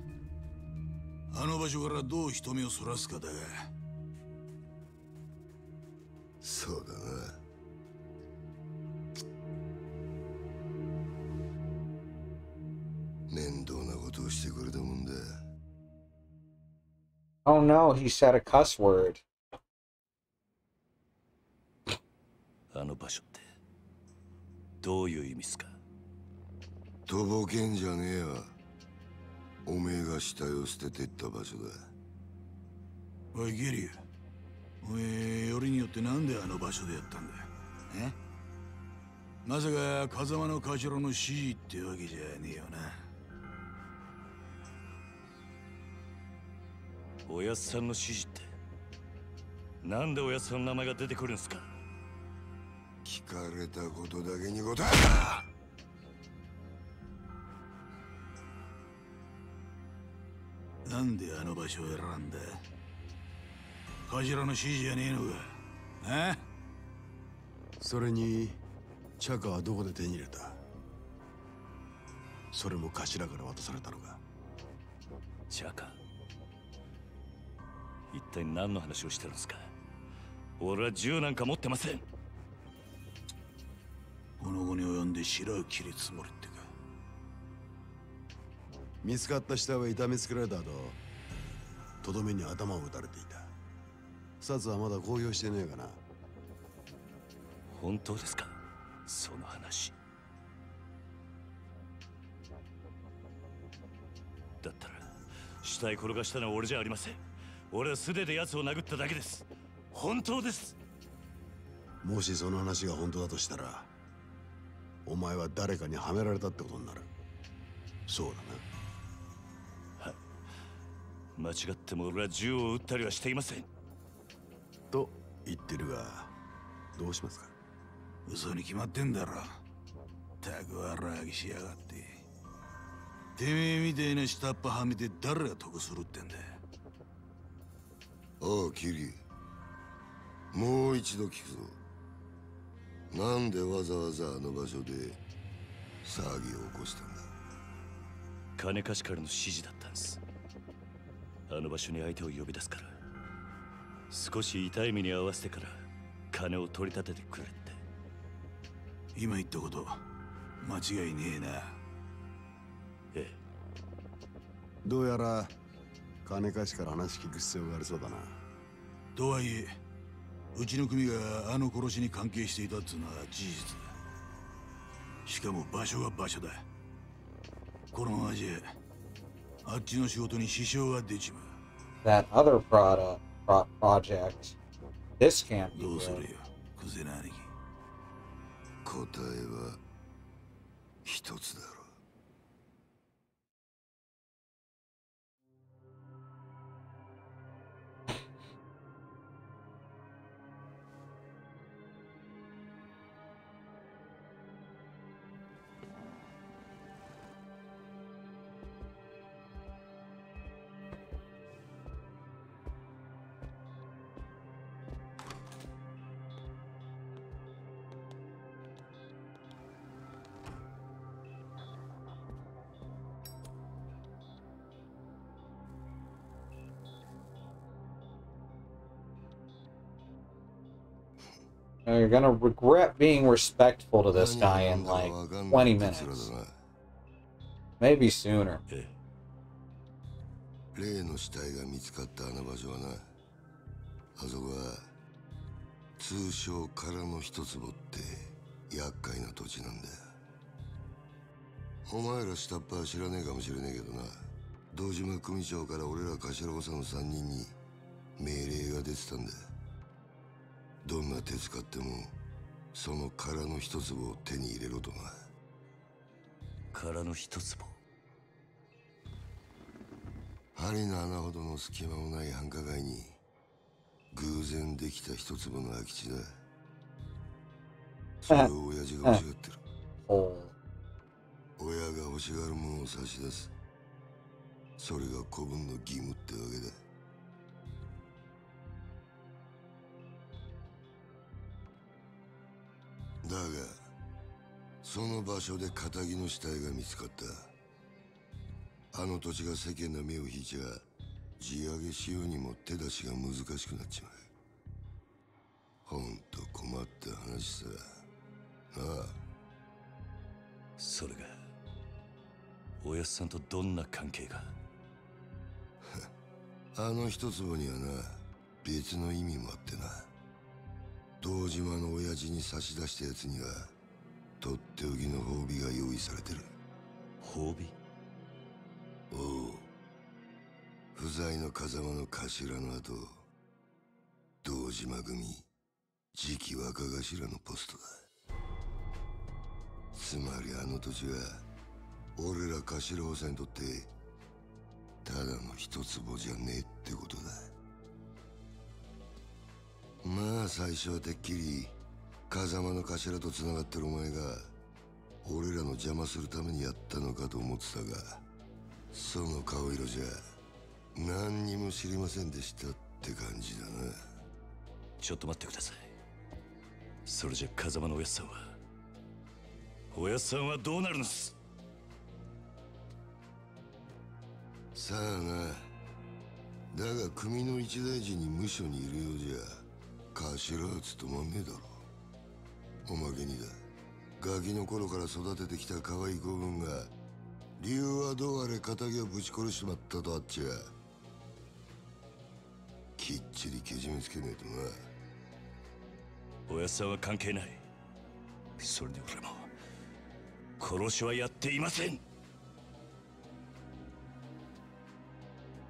S11: あの場所からどう人目をそらすかだが。
S12: そうだな。面倒なことをしてくれたもんだ。
S1: Oh no, he said a cuss word.
S3: あの場所ってどういう意味っすか？
S12: とぼけんじゃねえわ。おめえが死体を捨ててった場所だ。
S11: おいゲリュウ、おめえよりによってなんであの場所でやったんだ？え？まさか風間の頭の指示ってわけじゃねえよな。
S3: おやっさんの指示ってなんでおやっさんの名前が出てくるんすか？
S12: 聞かれたことだけに答
S11: え。なんであの場所を選んだ？頭の指示じゃねえのか？あ？それにチャカはどこで手に入れた？それも頭から渡されたのか？
S3: チャカ、一体何の話をしてるんですか？俺は銃なんか持ってません。
S11: この後に及んで白を切るつもりってか。見つかった下は痛めつけられた後、とどめに頭を打たれていた。殺はまだ公表してねえかな。
S3: 本当ですか？その話。だったら死体転がしたのは俺じゃありません。俺は素手で奴を殴っただけです。本当です。
S11: もしその話が本当だとしたら、お前は誰かにはめられたってことになる。そうだな。
S3: はい。間違っても俺は銃を撃ったりはしていません。
S11: と言ってるが、どうしますか？嘘に決まってんだろ。たくわらぎしやがって。てめえみたいな下っ端はめて誰が得するってんだ。
S12: おうキリ、もう一度聞くぞ。なんでわざわざあの場所で騒ぎを起こしたんだ？
S3: 金貸しからの指示だったんです。あの場所に相手を呼び出すから、少し痛い目に合わせてから金を取り立ててくれって。
S11: 今言ったこと間違いねえな。
S3: ええ。
S11: どうやら金貸しから話聞く必要がありそうだな。とはいえうちの組があの殺しに関係していたっつうのは事実だ。しかも場所が場所だ。このままじゃあっちの仕事に支障が出ちまう。
S1: That other project. This can't be
S11: どうする
S1: good.
S11: よ、クゼな兄貴。
S12: 答えは一つだろう。
S1: Now you're gonna regret being respectful to this guy in like 20 minutes. Maybe sooner.
S12: 例の死体が見つかったあの場所はな、あそこは通称空の一坪って厄介な土地なんだよ。お前ら下っ端は知らねえかもしれねえけどな、堂島組長から俺ら頭補佐の3人に命令が出てたんだ。どんな手使ってもその殻の一粒を手に入れろとな。
S3: 殻の一粒。
S12: 針の穴ほどの隙間もない繁華街に偶然できた一粒の空き地だ。それを親父が欲しがってる。親が欲しがるものを差し出す。それが子分の義務ってわけだ。だがその場所で仇の死体が見つかった。あの土地が世間の目を引いちゃ地上げしようにも手出しが難しくなっちまう。ほんと困った話さ。なあ。
S3: それがおやっさんとどんな関係が？
S12: あの一坪にはな、別の意味もあってな。堂島の親父に差し出したやつにはとっておきの褒美が用意されてる。
S3: 褒美？
S12: おう。不在の風間の頭の後、堂島組次期若頭のポストだ。つまりあの土地は俺ら頭補佐にとってただの一坪じゃねえってことだ。まあ最初はてっきり風間の頭と繋がってるお前が俺らの邪魔するためにやったのかと思ってたが、その顔色じゃ何にも知りませんでしたって感じだな。
S3: ちょっと待ってください。それじゃ風間のおやっさんはどうなるのす？
S12: さあな。だが組の一大事に無所にいるようじゃ頭は務まんねえだろ。おまけにだ、ガキの頃から育ててきた可愛い子分が理由はどうあれ仇をぶち殺しまったとあっちゃきっちりけじめつけねえと
S3: な。おやっさんは関係ない。それに俺も殺しはやっていません。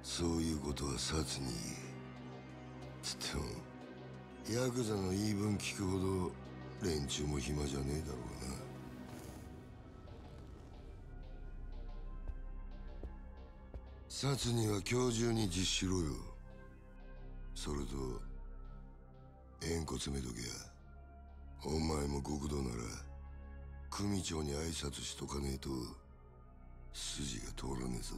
S12: そういうことは殺につってもヤクザの言い分聞くほど連中も暇じゃねえだろうな。殺には今日中に実施しろよ。それと縁故詰めとけや。お前も極道なら組長に挨拶しとかねえと筋が通らねえぞ。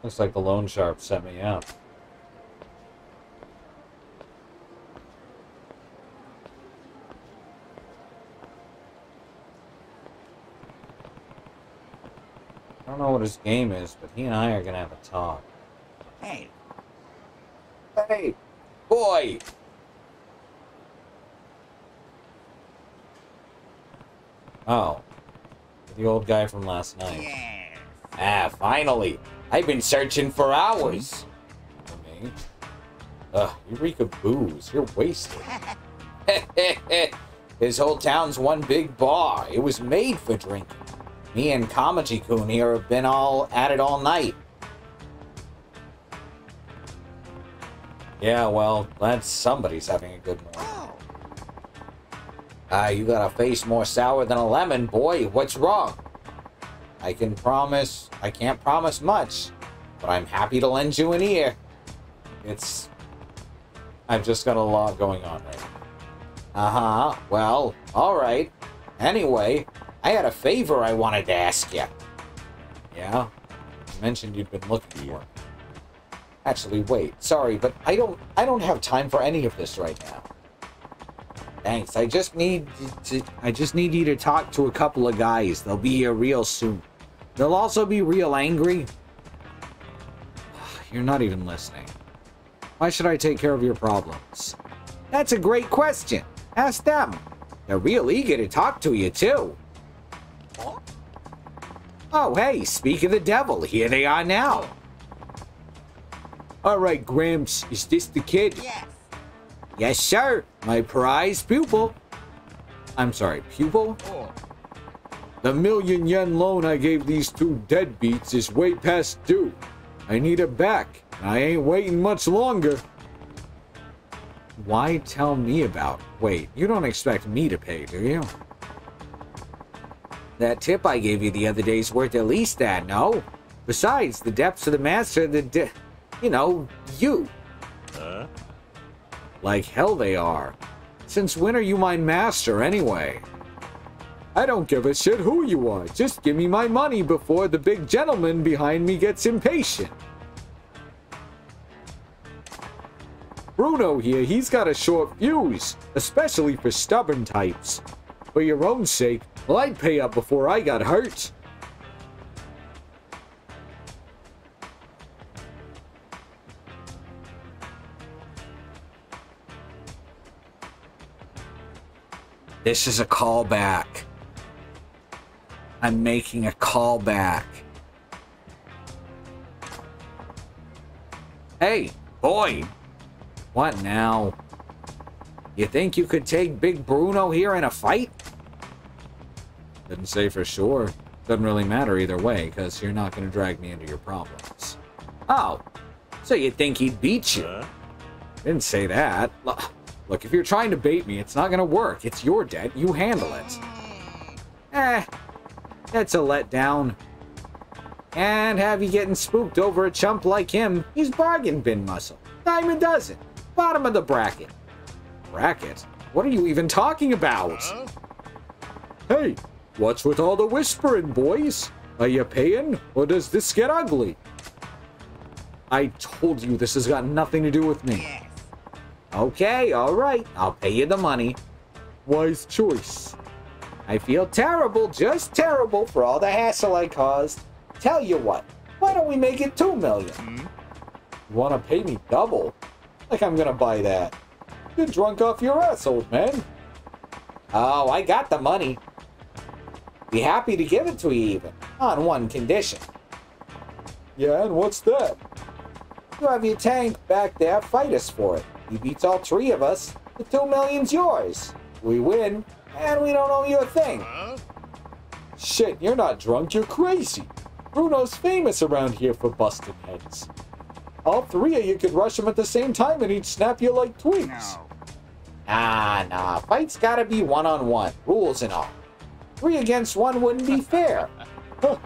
S1: Looks like the loan sharp set me up. I don't know what his game is, but he and I are gonna have a talk.
S6: Hey.
S1: Hey! Boy! Oh. The old guy from last night.
S6: Yeah. Ah, finally! I've been searching for hours!
S1: For me? Ugh, you reek of booze. You're wasted.
S6: This whole town's one big bar. It was made for drinking. Me and Kamaji-kun here have been all at it all night.
S1: Yeah, well, that's somebody's having a good morning.
S6: You got a face more sour than a lemon, boy. What's wrong? I can't promise much, but I'm happy to lend you an ear.
S1: I've just got a lot going on right now.
S6: Uh-huh. Well, alright. Anyway, I had a favor I wanted to ask you.
S1: Yeah? You mentioned you'd been looking for me.
S6: Actually, wait. Sorry, but I don't have time for any of this right now. Thanks. I just need you to talk to a couple of guys. They'll be here real soon. They'll also be real angry. You're not even listening. Why should I take care of your problems? That's a great question. Ask them. They're real eager to talk to you, too. Oh, hey, speak of the devil. Here they are now. All right, Gramps, is this the kid?
S5: Yes.
S6: Yes, sir. My prized pupil. I'm sorry, pupil?
S5: Oh.
S6: The $1,000,000 loan I gave these two deadbeats is way past due. I need it back. I ain't waiting much longer. Why tell me about? Wait, you don't expect me to pay, do you? That tip I gave you the other day's worth at least that, no? Besides, the depths of the master, you know, you.
S3: Huh?
S6: Like hell they are. Since when are you my master, anyway? I don't give a shit who you are. Just give me my money before the big gentleman behind me gets impatient. Bruno here, he's got a short fuse, especially for stubborn types. For your own sake, well, I'd pay up before I got hurt. This is a callback. I'm making a callback. Hey, boy. What now? You think you could take Big Bruno here in a fight? Didn't say for sure. Doesn't really matter either way, because you're not going to drag me into your problems. Oh, so you think he'd beat you? Didn't say that. Look, if you're trying to bait me, it's not going to work. It's your debt. You handle it. That's a letdown. And have you getting spooked over a chump like him? He's bargain bin muscle. Dime a dozen. Bottom of the bracket. Bracket? What are you even talking about? Hey, what's with all the whispering, boys? Are you paying, or does this get ugly? I told you this has got nothing to do with me. Yes. Okay, alright. I'll pay you the money. Wise choice. I feel terrible, just terrible, for all the hassle I caused. Tell you what, why don't we make it $2 million? You want to pay me double? Like I'm gonna buy that. You're drunk off your ass, old man. Oh, I got the money. Be happy to give it to you even, on one condition. Yeah, and what's that? You have your tank back there, fight us for it. He beats all three of us, the $2 million's yours. We win, and we don't owe you a thing. Shit, you're not drunk, you're crazy. Bruno's famous around here for busting heads. All three of you could rush him at the same time and he'd snap you like twigs. Nah, fight's gotta be one-on-one, rules and all. 3 against 1 wouldn't be fair. Huh.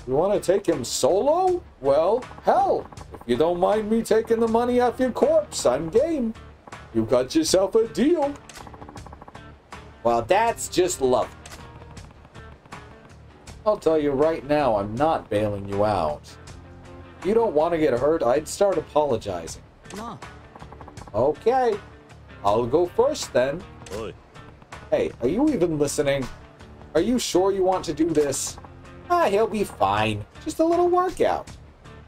S6: You wanna take him solo? Well, hell, if you don't mind me taking the money off your corpse, I'm game. You got yourself a deal. Well, that's just lovely. I'll tell you right now, I'm not bailing you out. If you don't want to get hurt, I'd start apologizing.
S5: No.
S6: Okay. I'll go first then.
S3: Oi.
S6: Hey, are you even listening? Are you sure you want to do this? He'll be fine. Just a little workout.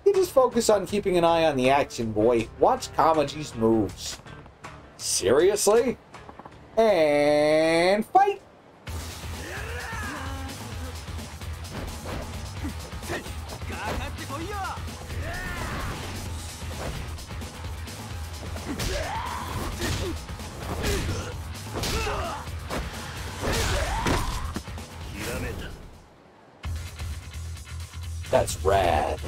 S6: You just focus on keeping an eye on the action, boy. Watch Kamaji's moves. Seriously? And fight! That's rad.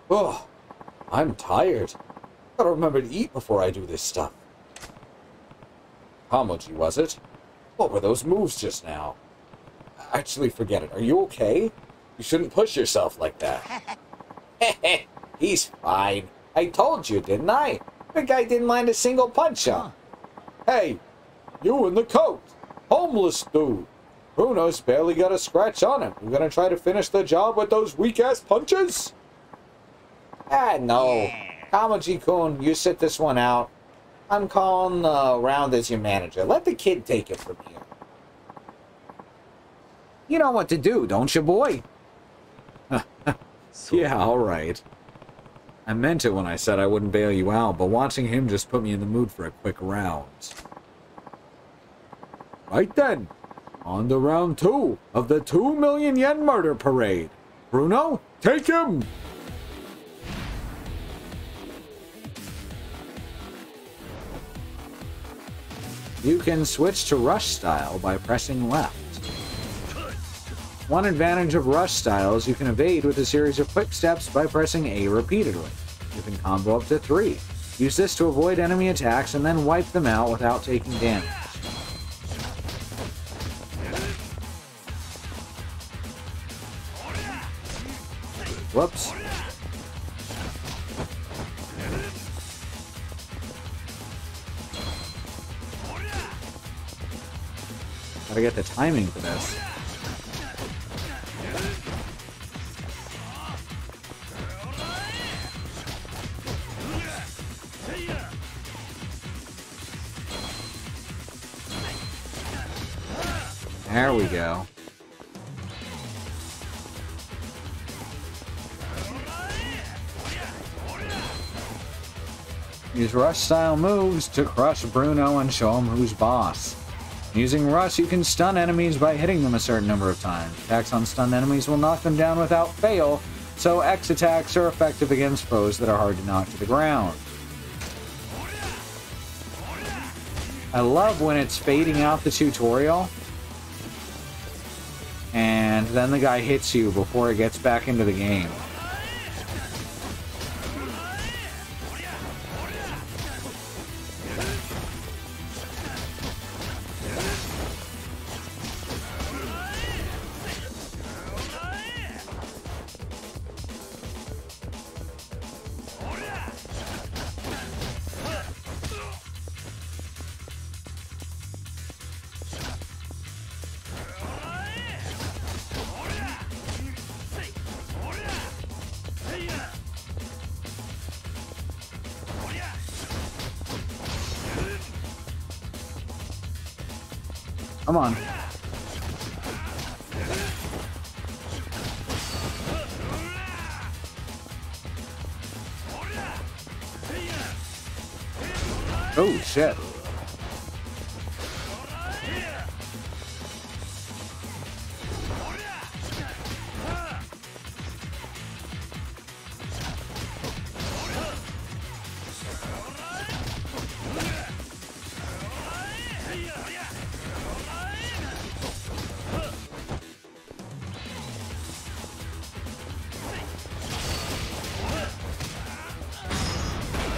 S6: Oh, I'm tired. Gotta remember to eat before I do this stuff. Hamoji, was it? What were those moves just now? Actually, forget it. Are you okay? You shouldn't push yourself like that. He's fine. I told you, didn't I? The guy didn't land a single punch on. Hey, you in the coat. Homeless dude. Bruno's barely got a scratch on him. You gonna try to finish the job with those weak-ass punches? Ah, no. Kamaji-kun, you sit this one out. I'm calling around as your manager. Let the kid take it from here. You know what to do, don't you, boy? Yeah, all right. I meant it when I said I wouldn't bail you out, but watching him just put me in the mood for a quick round. Right then, on to round 2 of the 2 million yen murder parade. Bruno, take him! You can switch to rush style by pressing left. One advantage of rush style is you can evade with a series of quick steps by pressing A repeatedly. You can combo up to 3. Use this to avoid enemy attacks and then wipe them out without taking damage. Whoops. Gotta get the timing for this. There we go. Use rush style moves to crush Bruno and show him who's boss. Using rush, you can stun enemies by hitting them a certain number of times. Attacks on stunned enemies will knock them down without fail, so X attacks are effective against foes that are hard to knock to the ground. I love when it's fading out the tutorial, and then the guy hits you before it gets back into the game. Come on. Oh, shit.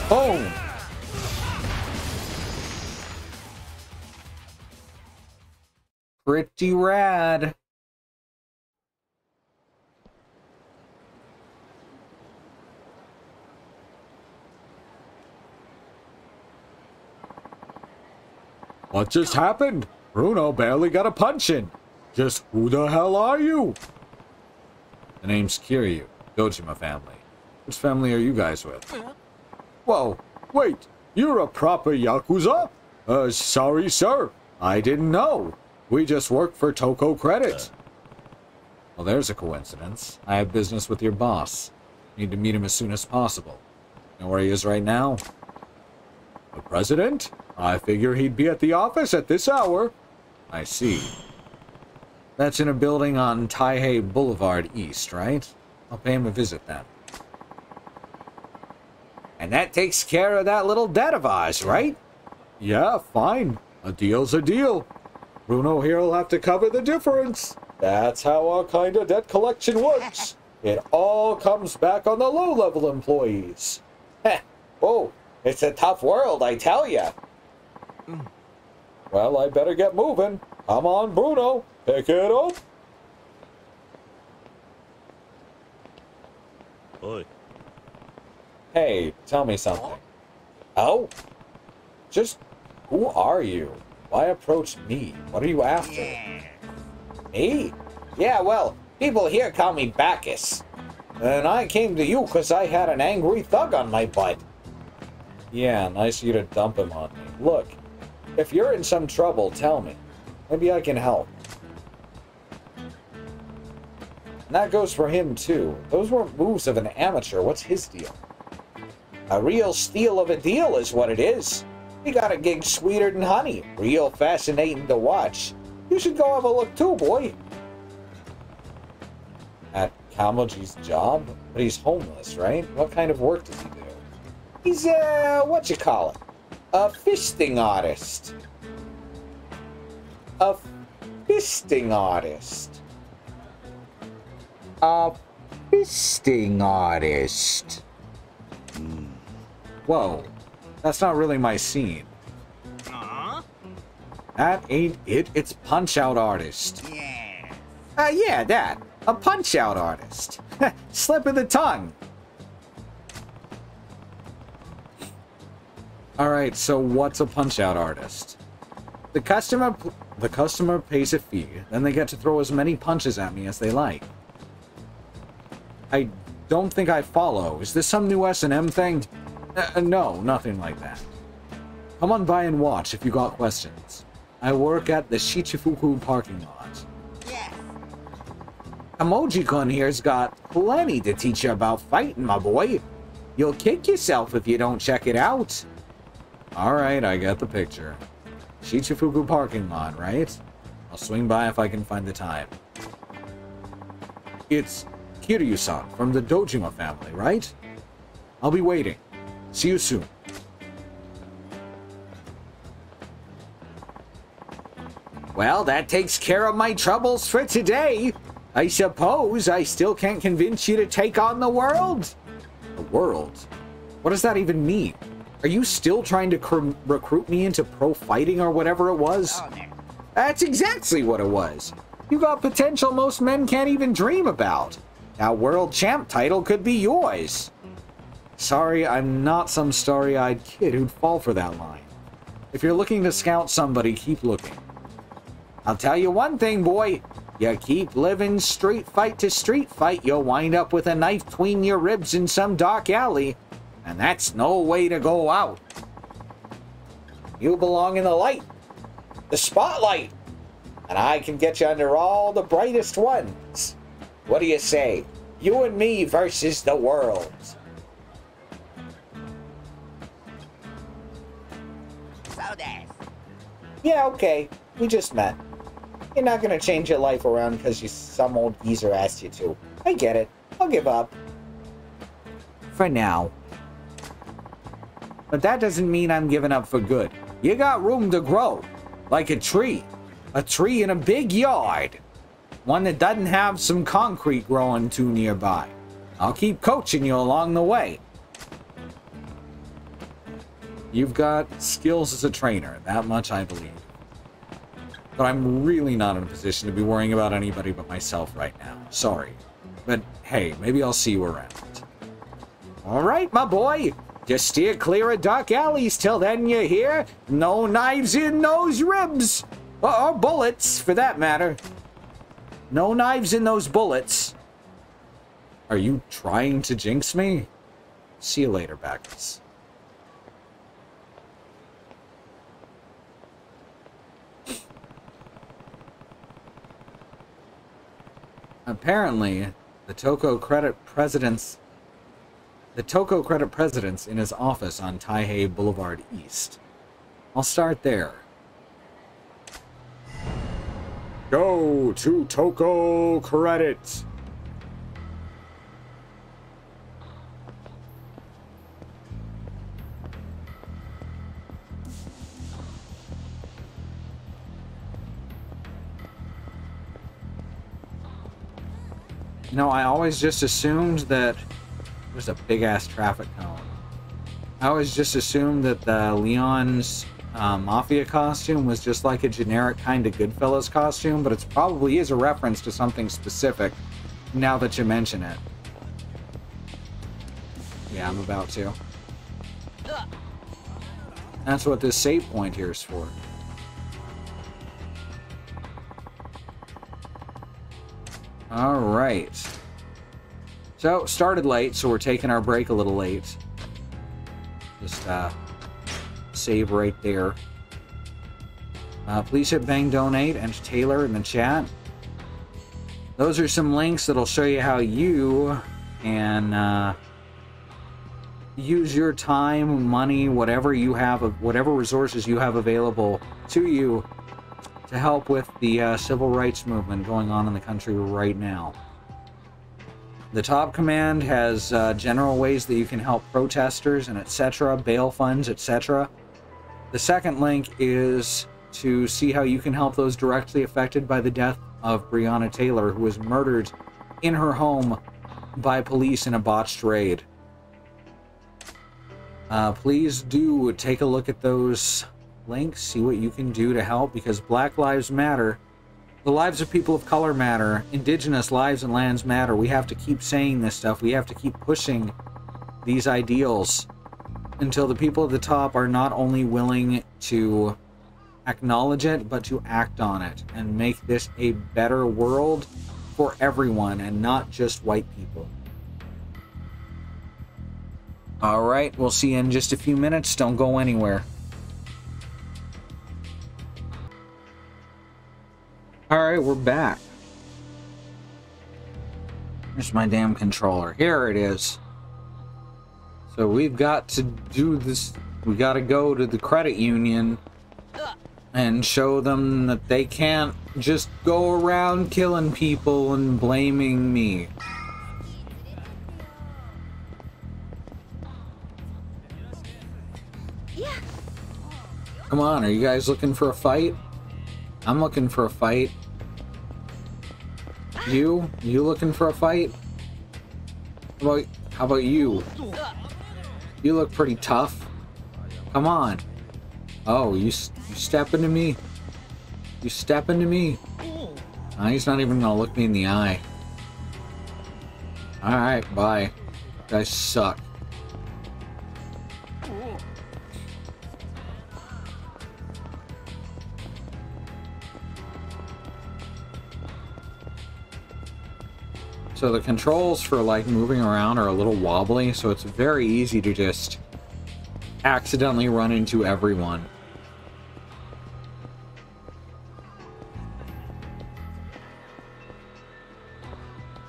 S6: Boom! Pretty rad. What just happened? Bruno barely got a punch in. Just who the hell are you? The name's Kiryu, Dojima family. Which family are you guys with? Whoa, wait, you're a proper Yakuza? Sorry, sir. I didn't know. We just work for Toko Credit. Well, there's a coincidence. I have business with your boss. Need to meet him as soon as possible. Know where he is right now? The president? I figure he'd be at the office at this hour. I see. That's in a building on Taihei Boulevard East, right? I'll pay him a visit then. And that takes care of that little debt of ours, right? Yeah, fine. A deal's a deal. Bruno here'll have to cover the difference. That's how our kind of debt collection works. It all comes back on the low-level employees. Heh. Oh, it's a tough world, I tell ya. Well, I better get moving. Come on, Bruno. Pick it up.
S3: Oi.
S6: Hey, tell me something. Oh? Just, who are you? Why approach me? What are you after? Me? Yeah, well, people here call me Bacchus. And I came to you because I had an angry thug on my butt. Yeah, nice of you to dump him on me. Look, if you're in some trouble, tell me. Maybe I can help. And that goes for him, too. Those weren't moves of an amateur. What's his deal? A real steal of a deal is what it is. He got a gig sweeter than honey. Real fascinating to watch. You should go have a look, too, boy. At Kamoji's job? But he's homeless, right? What kind of work does he do? He's, whatchamacallit? A fisting artist. A fisting artist. A fisting artist. Whoa. That's not really my scene. That ain't it. It's Punch-Out Artist. Yeah, that. A Punch-Out Artist. Slip of the tongue. Alright, so what's a Punch-Out Artist? The customer pays a fee, then they get to throw as many punches at me as they like. I don't think I follow. Is this some new S&M thing? No, nothing like that. Come on by and watch if you got questions. I work at the Shichifuku parking lot. Yeah. Emoji-kun here's got plenty to teach you about fighting, my boy. You'll kick yourself if you don't check it out. Alright, I get the picture. Shichifuku parking lot, right? I'll swing by if I can find the time. It's Kiryu-san from the Dojima family, right? I'll be waiting. See you soon. Well, that takes care of my troubles for today. I suppose I still can't convince you to take on the world? The world? What does that even mean? Are you still trying to recruit me into pro fighting or whatever it was? That's exactly what it was. You got potential most men can't even dream about. That world champ title could be yours. Sorry, I'm not some starry-eyed kid who'd fall for that line. If you're looking to scout somebody, keep looking. I'll tell you one thing, boy. You keep living street fight to street fight, you'll wind up with a knife between your ribs in some dark alley. And that's no way to go out. You belong in the light. The spotlight. And I can get you under all the brightest ones. What do you say? You and me versus the world. Yeah, okay. We just met. You're not gonna change your life around because some old geezer asked you to. I get it. I'll give up. For now. But that doesn't mean I'm giving up for good. You got room to grow. Like a tree. A tree in a big yard. One that doesn't have some concrete growing too nearby. I'll keep coaching you along the way. You've got skills as a trainer. That much I believe. But I'm really not in a position to be worrying about anybody but myself right now. Sorry. But hey, maybe I'll see you around. Alright, my boy. Just steer clear of dark alleys till then, you hear? No knives in those ribs! Or bullets, for that matter. No knives in those bullets. Are you trying to jinx me? See you later, Bacchus. Apparently, the Toko Credit President's in his office on Taihei Boulevard East. I'll start there. Go to Toko Credit. You know, I always just assumed that... There's a big-ass traffic cone. I always just assumed that Leon's Mafia costume was just like a generic kind of Goodfellas costume, but it probably is a reference to something specific, now that you mention it. Yeah, I'm about to. That's what this save point here is for. Alright.
S1: So, started late, so we're taking our break a little late. Just, save right there. Please hit Bang Donate and Taylor in the chat. Those are some links that'll show you how you can use your time, money, whatever you have, whatever resources you have available to you to help with the civil rights movement going on in the country right now. The top command has general ways that you can help protesters and etc., bail funds, etc. The second link is to see how you can help those directly affected by the death of Breonna Taylor, who was murdered in her home by police in a botched raid. Please do take a look at those links, see what you can do to help, because Black Lives Matter. The lives of people of color matter. Indigenous lives and lands matter. We have to keep saying this stuff. We have to keep pushing these ideals until the people at the top are not only willing to acknowledge it, but to act on it and make this a better world for everyone and not just white people. Alright, we'll see you in just a few minutes. Don't go anywhere. Alright, we're back. Here's my damn controller. Here it is. So we've got to do this. We got to go to the credit union and show them that they can't just go around killing people and blaming me. Come on, are you guys looking for a fight? I'm looking for a fight. You looking for a fight? How about you? You look pretty tough. Come on. Oh, you step into me. You step into me. Oh, he's not even gonna look me in the eye. Alright, bye. You guys suck. So the controls for like moving around are a little wobbly, so it's very easy to just accidentally run into everyone.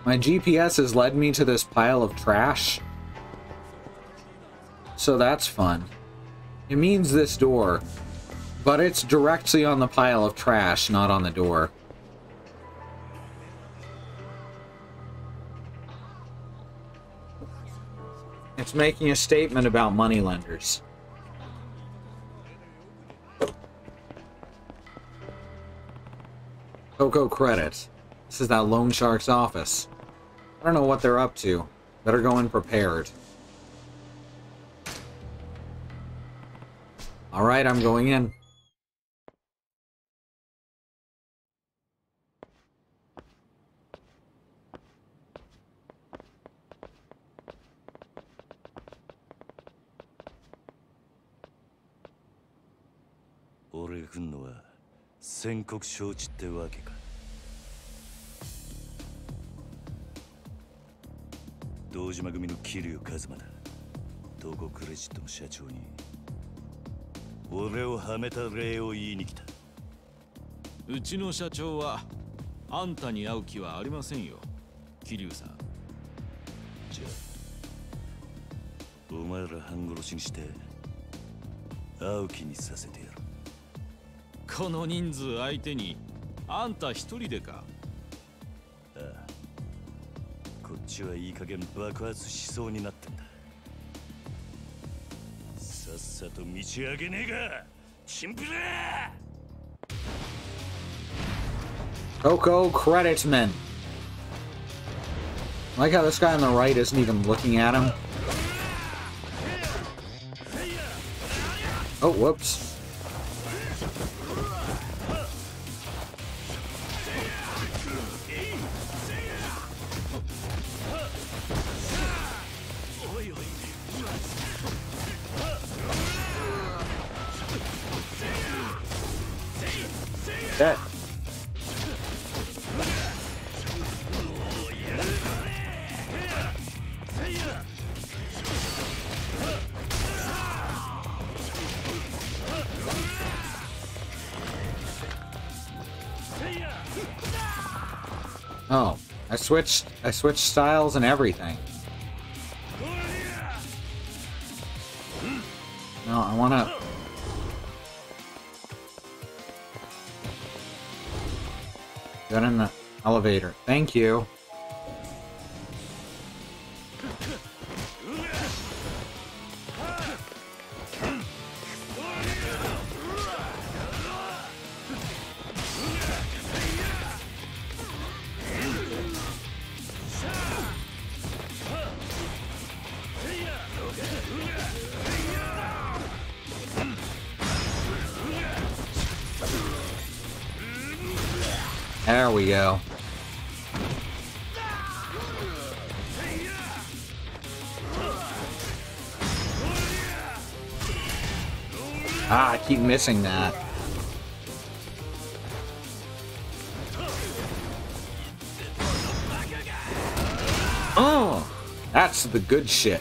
S1: My GPS has led me to this pile of trash, so that's fun. It means this door, but it's directly on the pile of trash, not on the door. It's making a statement about moneylenders. Coco Credit. This is that loan shark's office. I don't know what they're up to. Better go in prepared. Alright, I'm going in.
S3: 俺が来んのは宣告承知ってわけか。堂島組の桐生一馬だ。東郷クレジットの社長に俺をはめた礼を言いに来た。
S4: うちの社長はあんたに会う気はありませんよ、桐生さん。
S3: じゃあお前ら半殺しにして会う気にさせてやる。
S4: この人数相手にあんた一人でか。
S3: ああ、こっちはいい加減爆発しそうになってんだ。さっさと道上げねえか、チンピラー。
S1: Coco Creditsman. I like how this guy on the right isn't even looking at him. Oh, whoops. That. Oh, I switched styles and everything. No, I wanna... Get in the elevator. Thank you. There we go. Ah, I keep missing that. Oh, that's the good shit.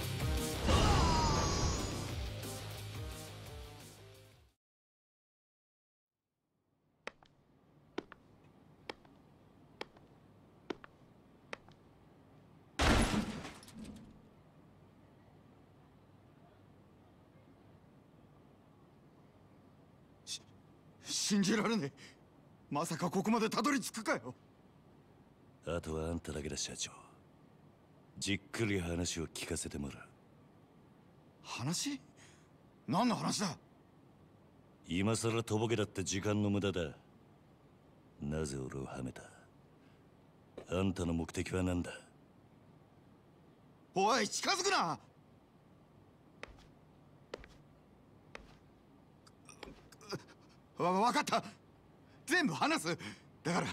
S11: 信じられねえ。まさかここまでたどり着くかよ。
S3: あとはあんただけだ、社長。じっくり話を聞かせてもらう。
S11: 話？何の話だ？
S3: 今さらとぼけだって時間の無駄だ。なぜ俺をはめた？あんたの目的は何だ？
S11: おい、近づくな！わかった。全部話す。だから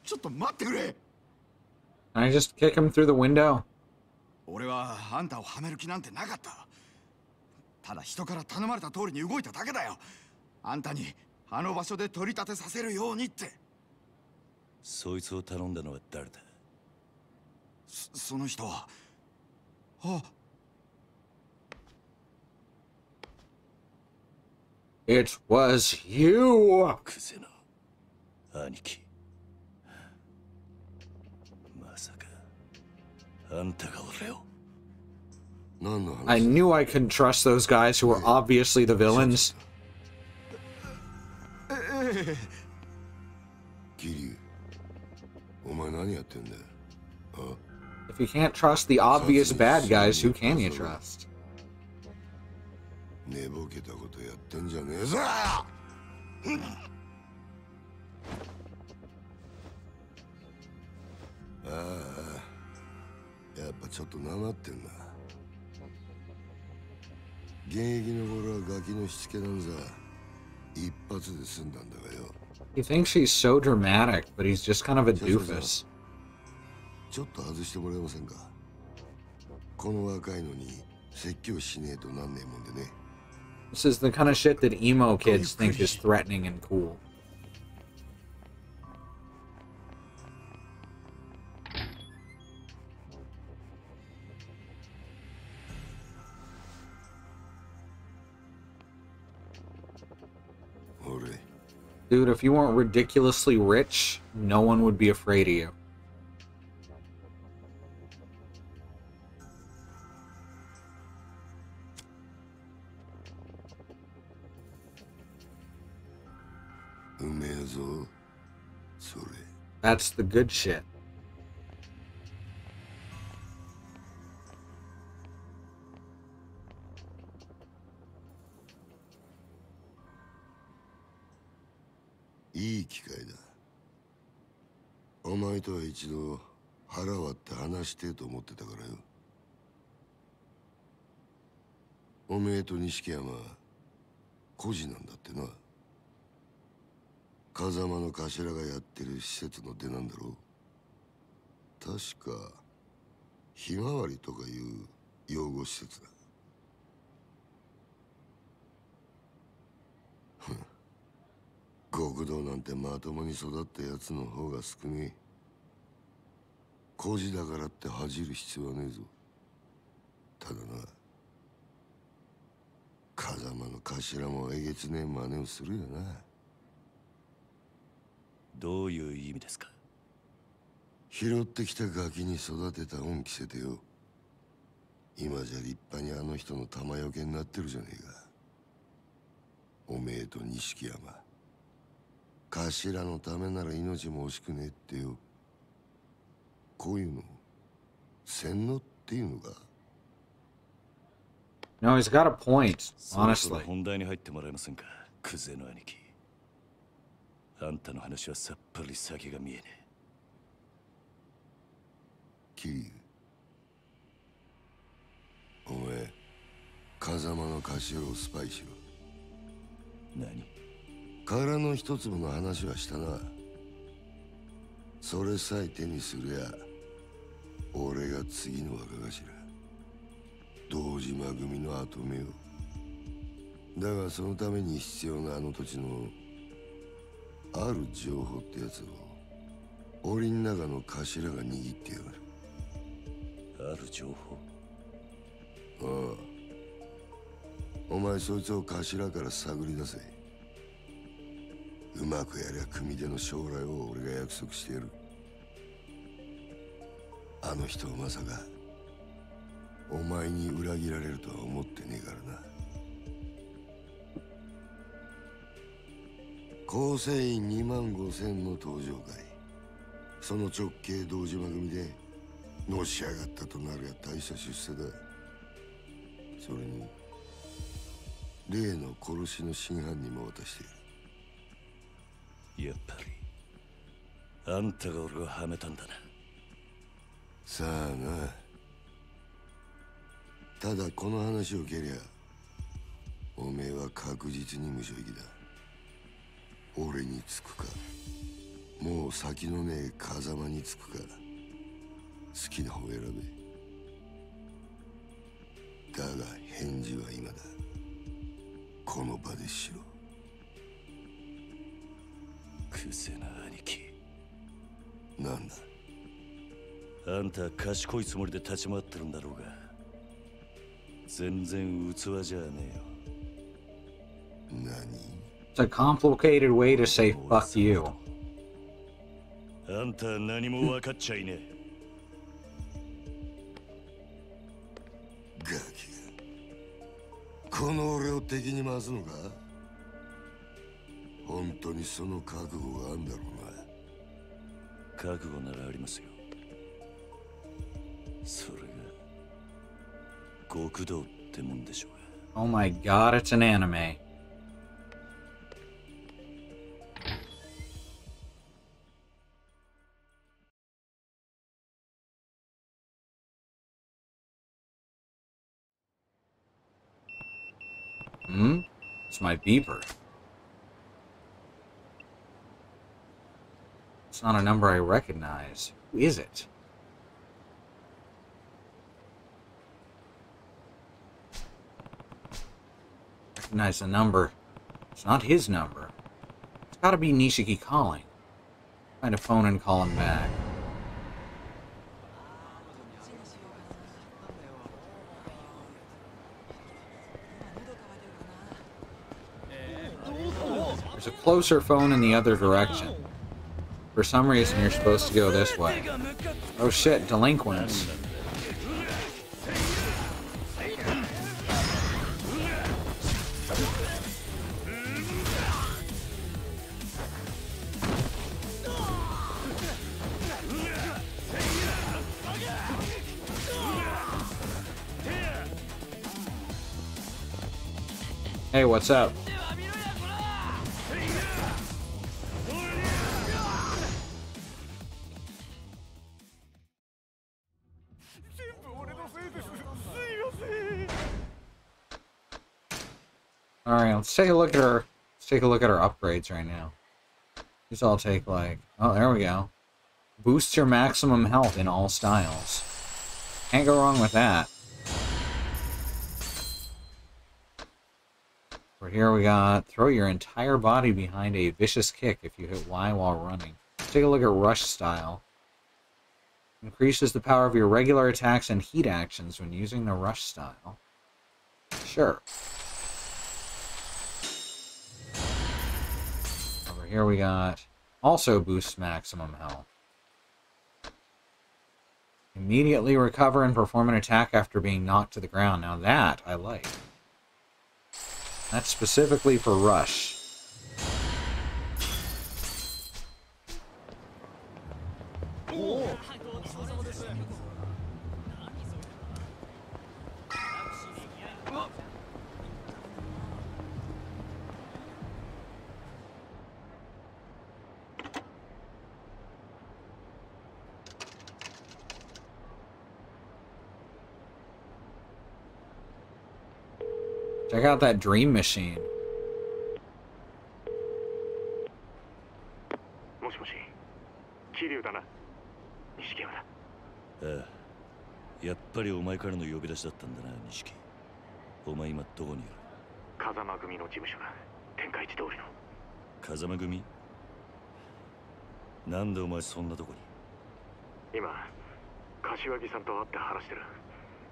S11: ちょっと待ってくれ。
S1: Can I just kick him through the window?
S11: 俺はあんたをはめる気なんてなかった。ただ人から頼まれた通りに動いただけだよ。あんたにあの場所で取り立てさせるようにって。
S3: そいつを頼んだのは誰だ？
S11: その人は。あ。
S1: It was you!
S3: クゼの兄貴。まさかあんたが俺を。
S1: I knew I couldn't trust those guys who were obviously the villains.
S12: キリュウ、お前何やってんだよ。
S1: If you can't trust the obvious bad guys, who can you trust?
S12: 寝ぼけたことやってんじゃねえぞ。ああ、やっぱちょっとなまってんな。現役の頃はガキのしつけなんざ一発で済んだんだがよ。
S1: He thinks he's so dramatic, but he's just kind of a doofus.
S12: ちょっと外してもらえませんか。この若いのに説教しねえとなんねえもんでね。
S1: This is the kind of shit that emo kids think is threatening and cool. Dude, if you weren't ridiculously rich, no one would be afraid of you. That's the good shit.
S12: いい機会だ。お前とは一度腹割って話してと思ってたからよ。おめえと錦山孤児なんだってな。風間の頭がやってる施設の出なんだろう。確かひまわりとかいう養護施設だ。極道なんてまともに育ったやつの方が少ねえ。孤児だからって恥じる必要はねえぞ。ただな、風間の頭もえげつねえ真似をするよな。
S3: どういう意味ですか？
S12: 拾ってきたガキに育てた恩着せてよ。今じゃ立派にあの人の玉よけになってるじゃねえか。おめえと錦山、頭のためなら命も惜しくねえってよ。こういうの洗脳っていうのか。
S6: No, he's got a point,
S3: そろそろ
S6: honestly.
S3: 本題に入ってもらえませんか、クゼの兄貴。あんたの話はさっぱり先が見えねえ。
S12: 桐生、お前風間の頭をスパイしろ。
S3: 何？
S12: 殻の一粒の話はしたな。それさえ手にすりゃ俺が次の若頭、堂島組の跡目を。だがそのために必要なあの土地のある情報ってやつを檻の中の頭が握ってやがる。
S3: ある情報？
S12: ああ、お前そいつを頭から探り出せ。うまくやりゃ組での将来を俺が約束してやる。あの人はまさかお前に裏切られるとは思ってねえからな。構成員25000の登場会、その直系堂島組でのし上がったとなるや大した出世だ。それに例の殺しの真犯人も渡している。
S3: やっぱりあんたが俺をはめたんだな。
S12: さあな。ただこの話を蹴りゃおめえは確実に無所行きだ。俺につくか、もう先のねえ風間につくか、好きな方選べ。だが返事は今だ。この場でしろ。
S3: クゼな兄貴。
S12: なんだ。
S3: あんた賢いつもりで立ち回ってるんだろうが、全然器じゃね
S12: えよ。何？
S6: It's a complicated way to say fuck you.
S3: あんたは何も分かっちゃいねえ。
S12: ガキがこの俺を敵に回すのか？本当にその覚悟があんだろ
S3: うな。覚悟ならありますよ。それが極道ってもんでしょうが。
S6: Oh my god, it's an anime. It's my beeper. It's not a number I recognize. Who is it? Recognize the number. It's not his number. It's gotta be Nishiki calling. Find a phone and call him back. There's a closer phone in the other direction. For some reason, you're supposed to go this way. Oh shit, delinquents. Hey, what's up? Alright, let's take a look at our upgrades right now. These all take like, oh, there we go. Boosts your maximum health in all styles. Can't go wrong with that. For here we got, throw your entire body behind a vicious kick if you hit Y while running. Let's take a look at rush style. Increases the power of your regular attacks and heat actions when using the rush style. Sure. Over here we got, also boosts maximum health.
S1: Immediately recover and perform an attack after being knocked to the ground. Now that I like. That's specifically for Rush. Check out that dream machine.
S10: もしもし、桐生だな。錦山だ。
S3: ああ、やっぱりお前からの呼び出しだったんだな、錦。お前今どこにいる？
S10: 風間組の事務所だ。天下一通りの。
S3: 風間組？なんでお前そんなとこに？
S10: 今、柏木さんと会って話してる。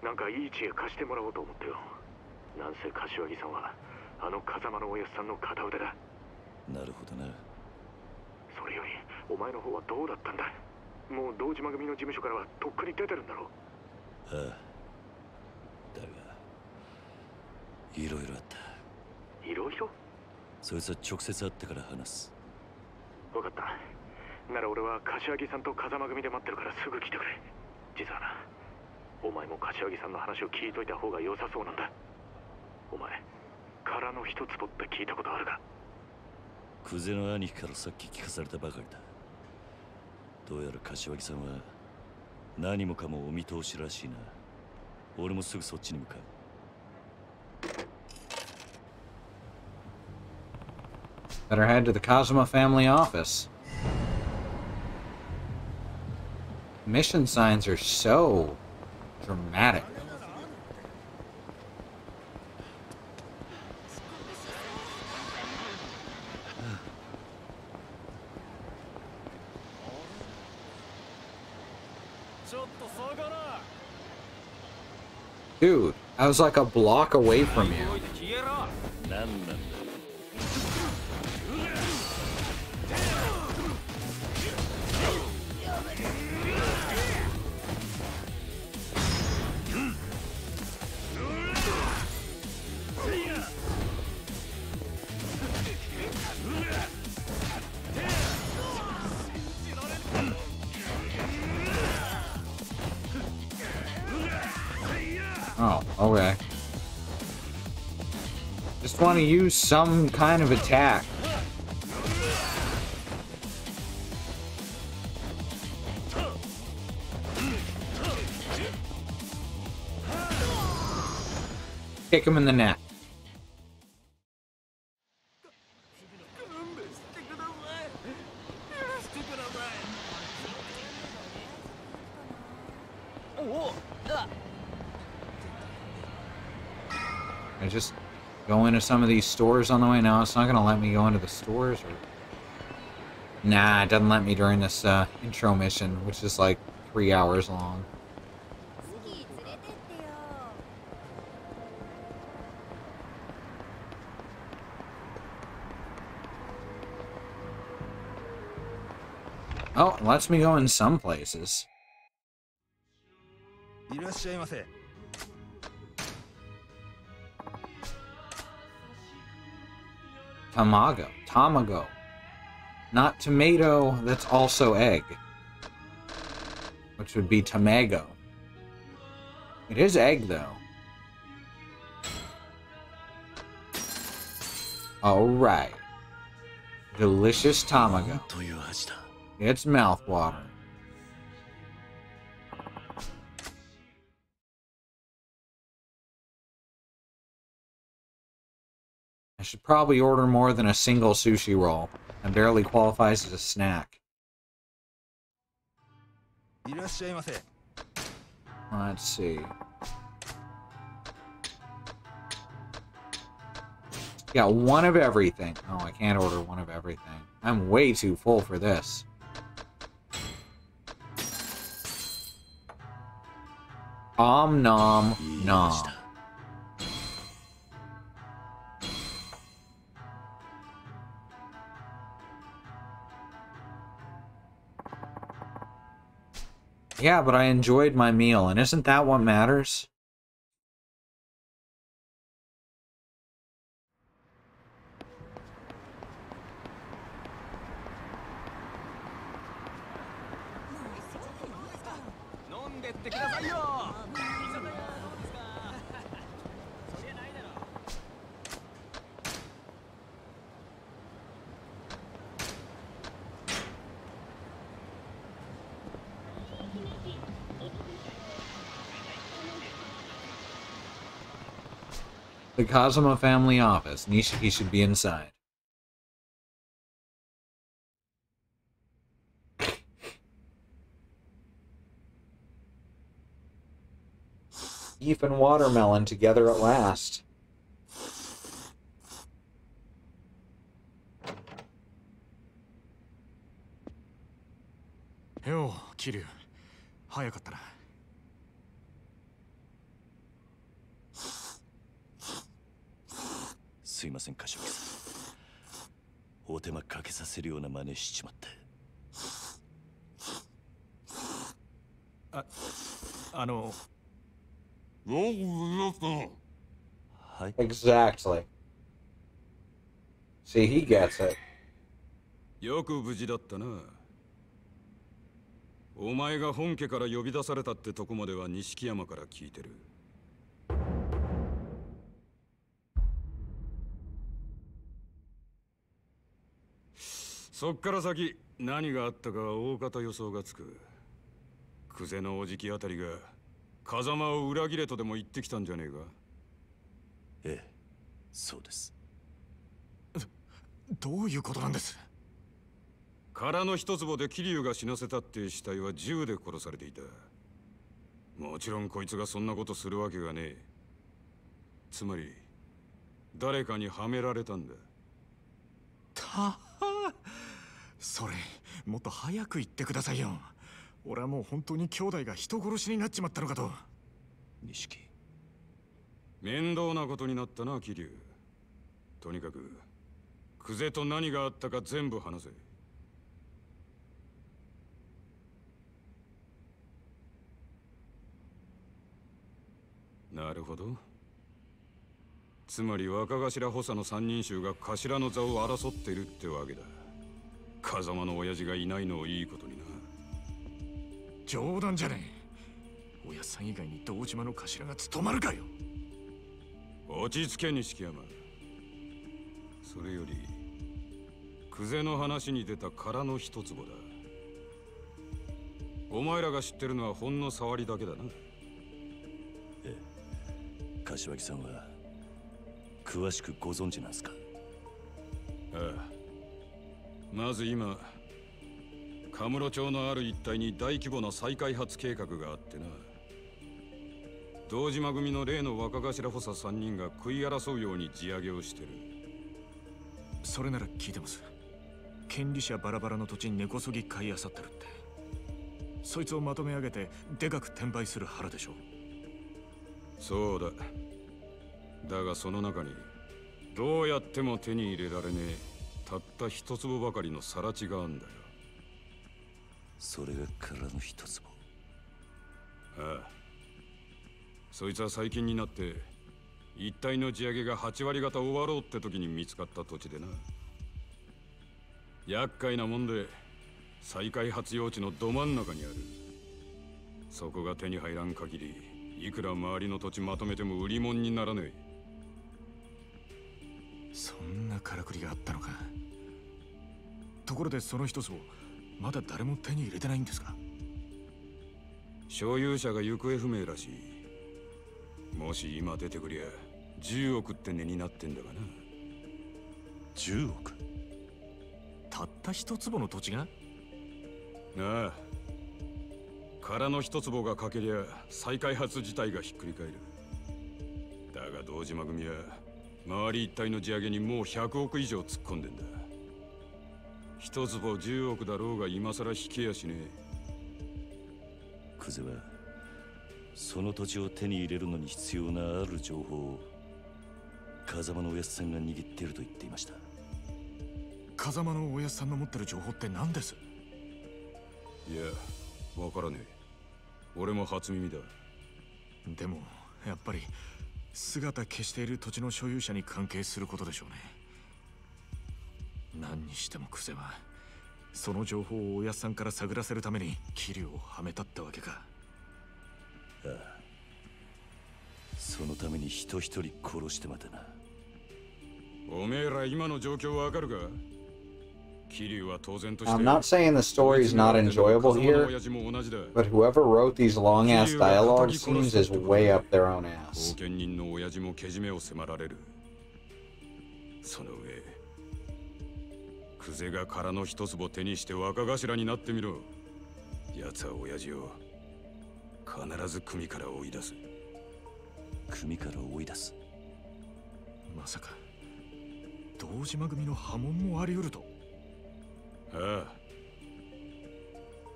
S10: なんかいい知恵貸してもらおうと思ってよ。なんせ柏木さんはあの風間のおやっさんの片腕だ。
S3: なるほどな。
S10: それよりお前の方はどうだったんだ。もう堂島組の事務所からはとっくに出てるんだろう。
S3: ああ、だがいろいろあった。
S10: いろいろ？
S3: そいつは直接会ってから話す。
S10: 分かった。なら俺は柏木さんと風間組で待ってるからすぐ来てくれ。実はな、お前も柏木さんの話を聞いといた方が良さそうなんだ。お前、殻の一つぼって聞いたことあるか？
S3: クゼの兄貴からさっき聞かされたばかりだ。どうやら柏木さんは何もかもお見通しらしいな。俺もすぐそっちに向かう。
S1: Better head to the Kazuma family office. Mission signs are so dramatic. Dude, I was like a block away from you. Oh, okay. Just want to use some kind of attack. Kick him in the neck. I just go into some of these stores on the way. No, it's not gonna let me go into the stores. Or nah, it doesn't let me during this intro mission, which is like 3 hours long. Oh, it lets me go in some places. Tamago. Not tomato, that's also egg. Which would be tamago. It is egg, though. Alright. Delicious tamago. It's mouthwatering. I should probably order more than a single sushi roll. It barely qualifies as a snack. Let's see. Got one of everything. Oh, I can't order one of everything. I'm way too full for this. Om nom nom. Yeah, but I enjoyed my meal, and isn't that what matters? The Kazuma family office. Nishiki should be inside. Beef and watermelon together at last.
S4: よう、桐生。早かったな。
S3: すいません、柏木さん。お手間かけさせるような真似しちまって。はい。
S1: Exactly. See, he gets it.
S13: よく無事だったな。お前が本家から呼び出されたってとこまでは錦山から聞いてる。そっから先何があったかは大方予想がつく。久世のおじきあたりが風間を裏切れとでも言ってきたんじゃねえか。
S3: ええ、そうです。
S4: どういうことなんです？
S13: 殻の一坪で桐生が死なせたっていう死体は銃で殺されていた。もちろんこいつがそんなことするわけがねえ。つまり誰かにはめられたんだ。
S4: それもっと早く言ってくださいよ。俺はもう本当に兄弟が人殺しになっちまったのかと。
S3: 錦、
S13: 面倒なことになったな桐生。とにかく久世と何があったか全部話せ。なるほど。つまり若頭補佐の三人衆が頭の座を争っているってわけだ。風間の親父がいないのをいいことにな。
S4: 冗談じゃねえ。親さん以外に堂島の頭が務まるかよ。
S13: 落ち着け錦山。それより久世の話に出た殻の一坪だ。お前らが知ってるのはほんの触りだけだな。
S3: ええ、柏木さんは詳しくご存知なんすか？
S13: ああ、まず今カムロ町のある一帯に大規模な再開発計画があってな。堂島組の例の若頭補佐3人が食い争うように地上げをしてる。
S4: それなら聞いてます。権利者バラバラの土地に根こそぎ買い漁ってるって。そいつをまとめ上げてでかく転売する腹でしょ。
S13: そうだ。だがその中にどうやっても手に入れられねえたった一坪ばかりの更地があんだよ。
S3: それが殻の一坪。
S13: ああ、そいつは最近になって一帯の地上げが8割方終わろうって時に見つかった土地でな。厄介なもんで再開発用地のど真ん中にある。そこが手に入らん限りいくら周りの土地まとめても売り物にならねえ。
S4: そんなからくりがあったのか。ところでその一つをまだ誰も手に入れてないんですか？
S13: 所有者が行方不明らしい。もし今出てくりゃ10億って値になってんだがな。
S3: 10億？
S4: たった一坪の土地が？
S13: ああ、殻の一坪が欠けりゃ再開発自体がひっくり返る。だが堂島組は周り一帯の地上げにもう100億以上突っ込んでんだ。一坪10億だろうが今さら引けやしねえ。
S3: 久世はその土地を手に入れるのに必要なある情報を風間のおやつさんが握っていると言っていました。
S4: 風間のおやつさんの持ってる情報って何です？
S13: いや、わからねえ。俺も初耳だ。
S4: でもやっぱり姿消している土地の所有者に関係することでしょうね。何にしてもクゼはその情報をおやっさんから探らせるために桐生をはめたってわけか。
S3: ああ、そのために人一人殺してまたな。
S13: おめえら今の状況わかるか？I'm
S6: not saying the story is not enjoyable here, but whoever wrote these long-ass dialogue scenes is way up their own ass.
S13: その上、クゼが殻の一坪手にして若頭になってみろ。奴は親父を必ず組から追い出す。
S3: 組から追い出す？
S4: まさか堂島組の波紋もあり得ると。
S13: ああ、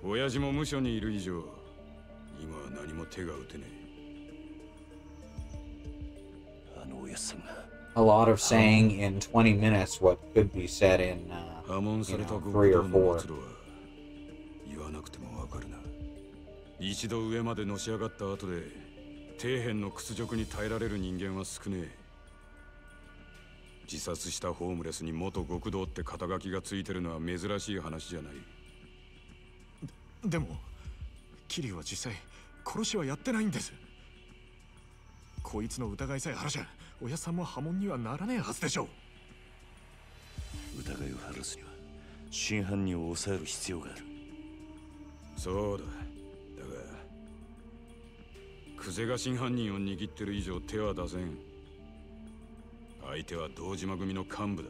S13: 親父も無所にいる以上、今は何も手が打てね
S3: え。あの親さんが
S6: A lot of saying in 20 minutes what could be said in, 3 or 4.
S13: 言わなくてもわかるな。一度上までのし上がった後で底辺の屈辱に耐えられる人間は少ねえ。自殺したホームレスに元極道って肩書きがついてるのは珍しい話じゃない。
S4: でも桐生は実際殺しはやってないんです。こいつの疑いさえ晴らしゃ親さんも波紋にはならねえはずでしょう。
S3: 疑いを晴らすには真犯人を抑える必要がある。
S13: そうだ。だがクゼが真犯人を握ってる以上手は出せん。相手は堂島組の幹部だ。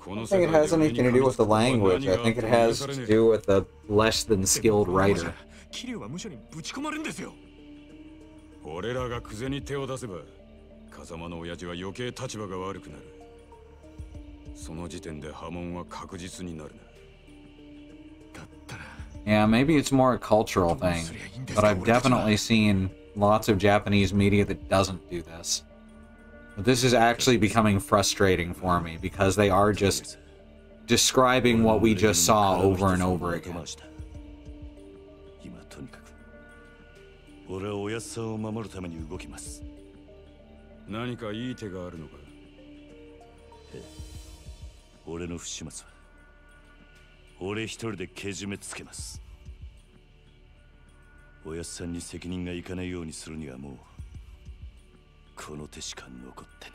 S6: I don't think it has anything to do with the language. I think it has to do with a less than skilled writer.
S4: 桐生は無所にぶち込まれるんですよ。
S13: 俺らがクゼに手を出せば風間の親父は余計立場が悪くなる。その時点で波紋は確実になるな。
S6: Yeah, maybe it's more a cultural thing, but I've definitely seen lots of Japanese media that doesn't do this. But this is actually becoming frustrating for me because they are just describing what we just saw over and over again.
S3: 今とにかく俺はおやっさんを守るために動きます。
S13: 何かいい手があるのか？
S3: ええ、俺の不始末は俺一人でけじめつけます。おやっさんに責任がいかないようにするにはもうこの手しか残ってね。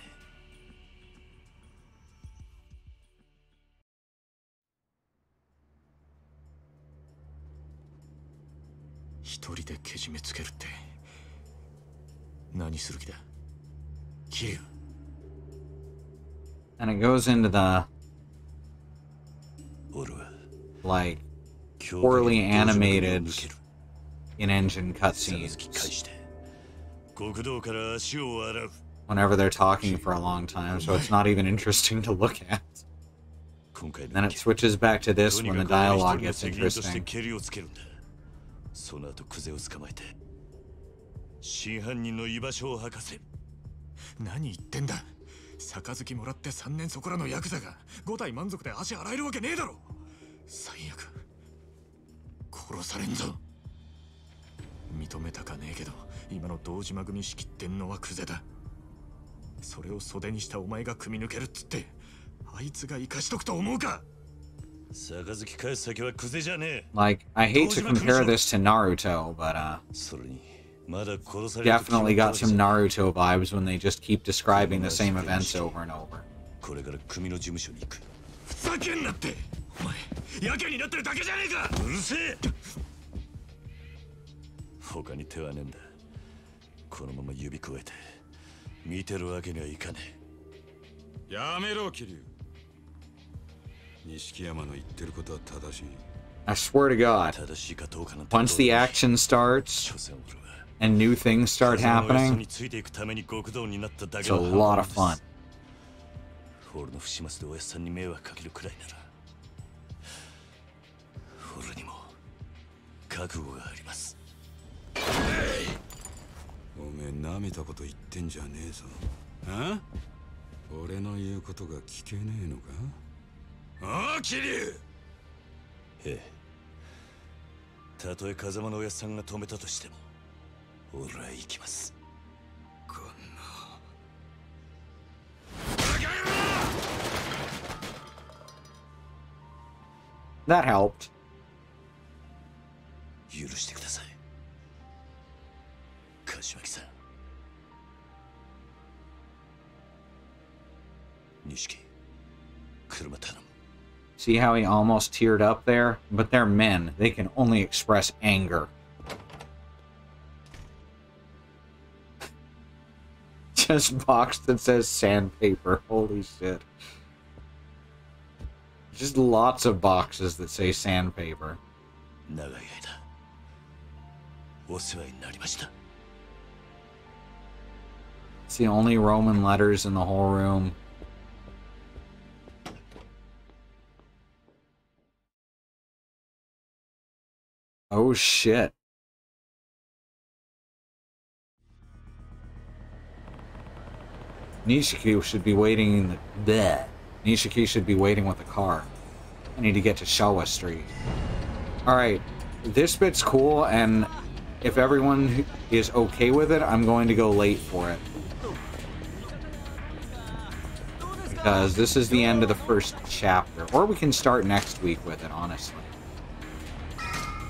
S4: 一人でけじめつけるって何する気だ、桐生。
S6: And it goes into the like poorly animated in-engine cutscenes whenever they're talking for a long time, so it's not even interesting to look at. Then it switches back to this when the dialogue gets interesting.
S3: その後クゼを捕まえて真犯人の居場所を吐かせ。
S4: 何言ってんだ。杯もらって3年そこらのヤクザが5体満足で足洗えるわけねえだろ。最悪殺されんぞ。認めたかねえけど今の堂島組仕切ってんのはクゼだ。それを袖にしたお前が組み抜けるっつってあいつが生かしとくと思うか。
S6: Like, I hate to compare this to Naruto, but definitely got some Naruto vibes when they just keep describing the same events over and over.
S4: ふざけんなって。お前やけになってるだけじゃねえか。うるせえ。
S3: 他に手はねえんだ。このまま指くわえて見てるわけにはいかね
S13: え。やめろ、桐生。 錦山の言ってることは正しい。
S6: I swear to God, once the action starts and new things start happening, it's a lot of fun.
S3: 俺の不始末でおやっさんに迷惑かけるくらいなら俺にも覚悟があります。
S13: おめえ舐めたこと言ってんじゃねえぞ。あ？俺の言うことが聞けねえのか？ ああ、桐生。
S3: ええ、たとえ風間のおやっさんが止めたとしても俺は行きます。こんな
S6: That helped.
S3: 許してください。柏木さん。錦、車頼む。
S6: See how he almost teared up there? But they're men. They can only express anger. Just box that says sandpaper. Holy shit. Just lots of boxes that say sandpaper.
S3: 長い間お世話になりました。
S6: It's the only Roman letters in the whole room. Oh shit. Nishiki should be waiting in the... Bleh. Nishiki should be waiting with the car. I need to get to Showa Street. Alright, this bit's cool, and if everyone is okay with it, I'm going to go late for it. Because this is the end of the first chapter. Or we can start next week with it, honestly.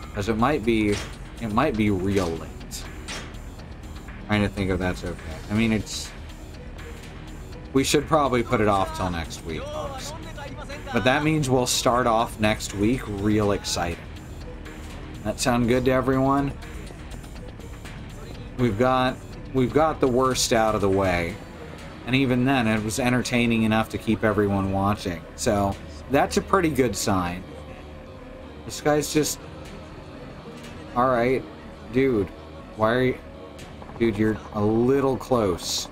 S6: Because it might be real late. Trying to think if that's okay. I mean, it's... We should probably put it off till next week, honestly. But that means we'll start off next week real exciting. That sound good to everyone? We've got the worst out of the way. And even then, it was entertaining enough to keep everyone watching. So, that's a pretty good sign. This guy's just... Alright. Dude. Why are you... Dude, you're a little close.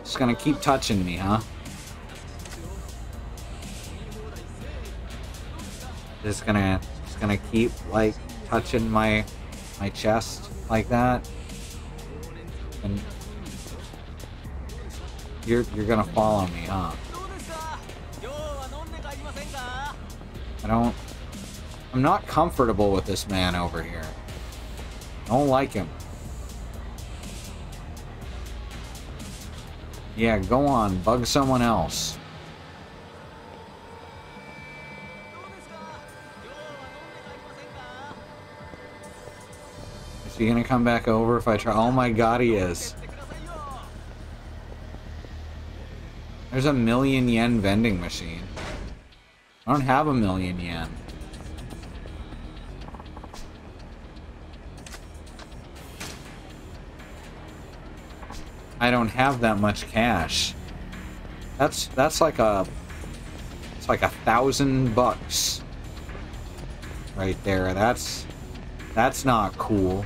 S6: Just gonna keep touching me, huh? Just gonna keep, like, touching my chest like that. And... You're gonna follow me, huh? I'm not comfortable with this man over here. I don't like him. Yeah, go on, bug someone else. Is he gonna come back over if I try? Oh my god, he is. There's a 1,000,000 yen vending machine. I don't have 1,000,000 yen. I don't have that much cash. That's like it's like $1,000 right there. That's not cool.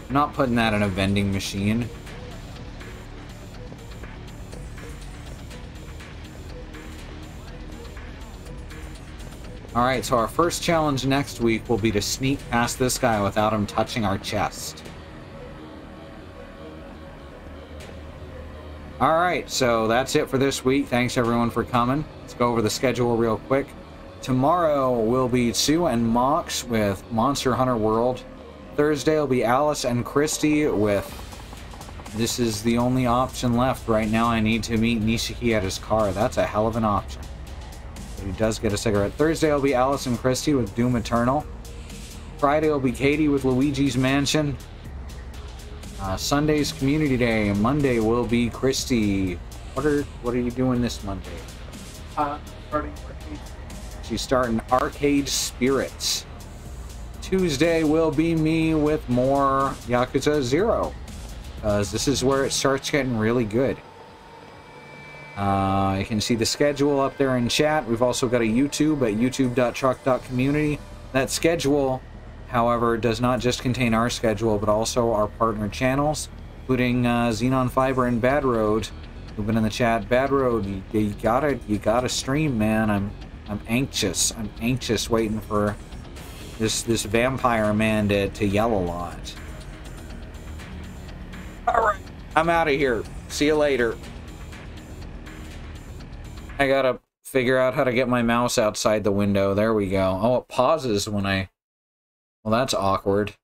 S6: I'm not putting that in a vending machine. Alright, so our first challenge next week will be to sneak past this guy without him touching our chest. Alright, so that's it for this week. Thanks everyone for coming. Let's go over the schedule real quick. Tomorrow will be Sue and Mox with Monster Hunter World. Thursday will be Alice and Christy with... This is the only option left right now. I need to meet Nishiki at his car. That's a hell of an option. He does get a cigarette. Thursday will be Alice and Christy with Doom Eternal. Friday will be Katie with Luigi's Mansion. Sunday's Community Day. Monday will be Christy. What are you doing this Monday?
S8: Starting Arcade.
S6: She's starting Arcade Spirits. Tuesday will be me with more Yakuza 0. This is where it starts getting really good. You can see the schedule up there in chat. We've also got a YouTube at youtube.truck.community. That schedule, however, does not just contain our schedule, but also our partner channels, including Xenon Fiber and Bad Road, who've been in the chat. Bad Road, you gotta stream, man. I'm anxious. I'm anxious waiting for this vampire man to yell a lot. Alright, I'm out of here. See you later. I gotta
S1: figure out how to get my mouse outside the window. There we go. Oh, it pauses when I... Well, that's awkward.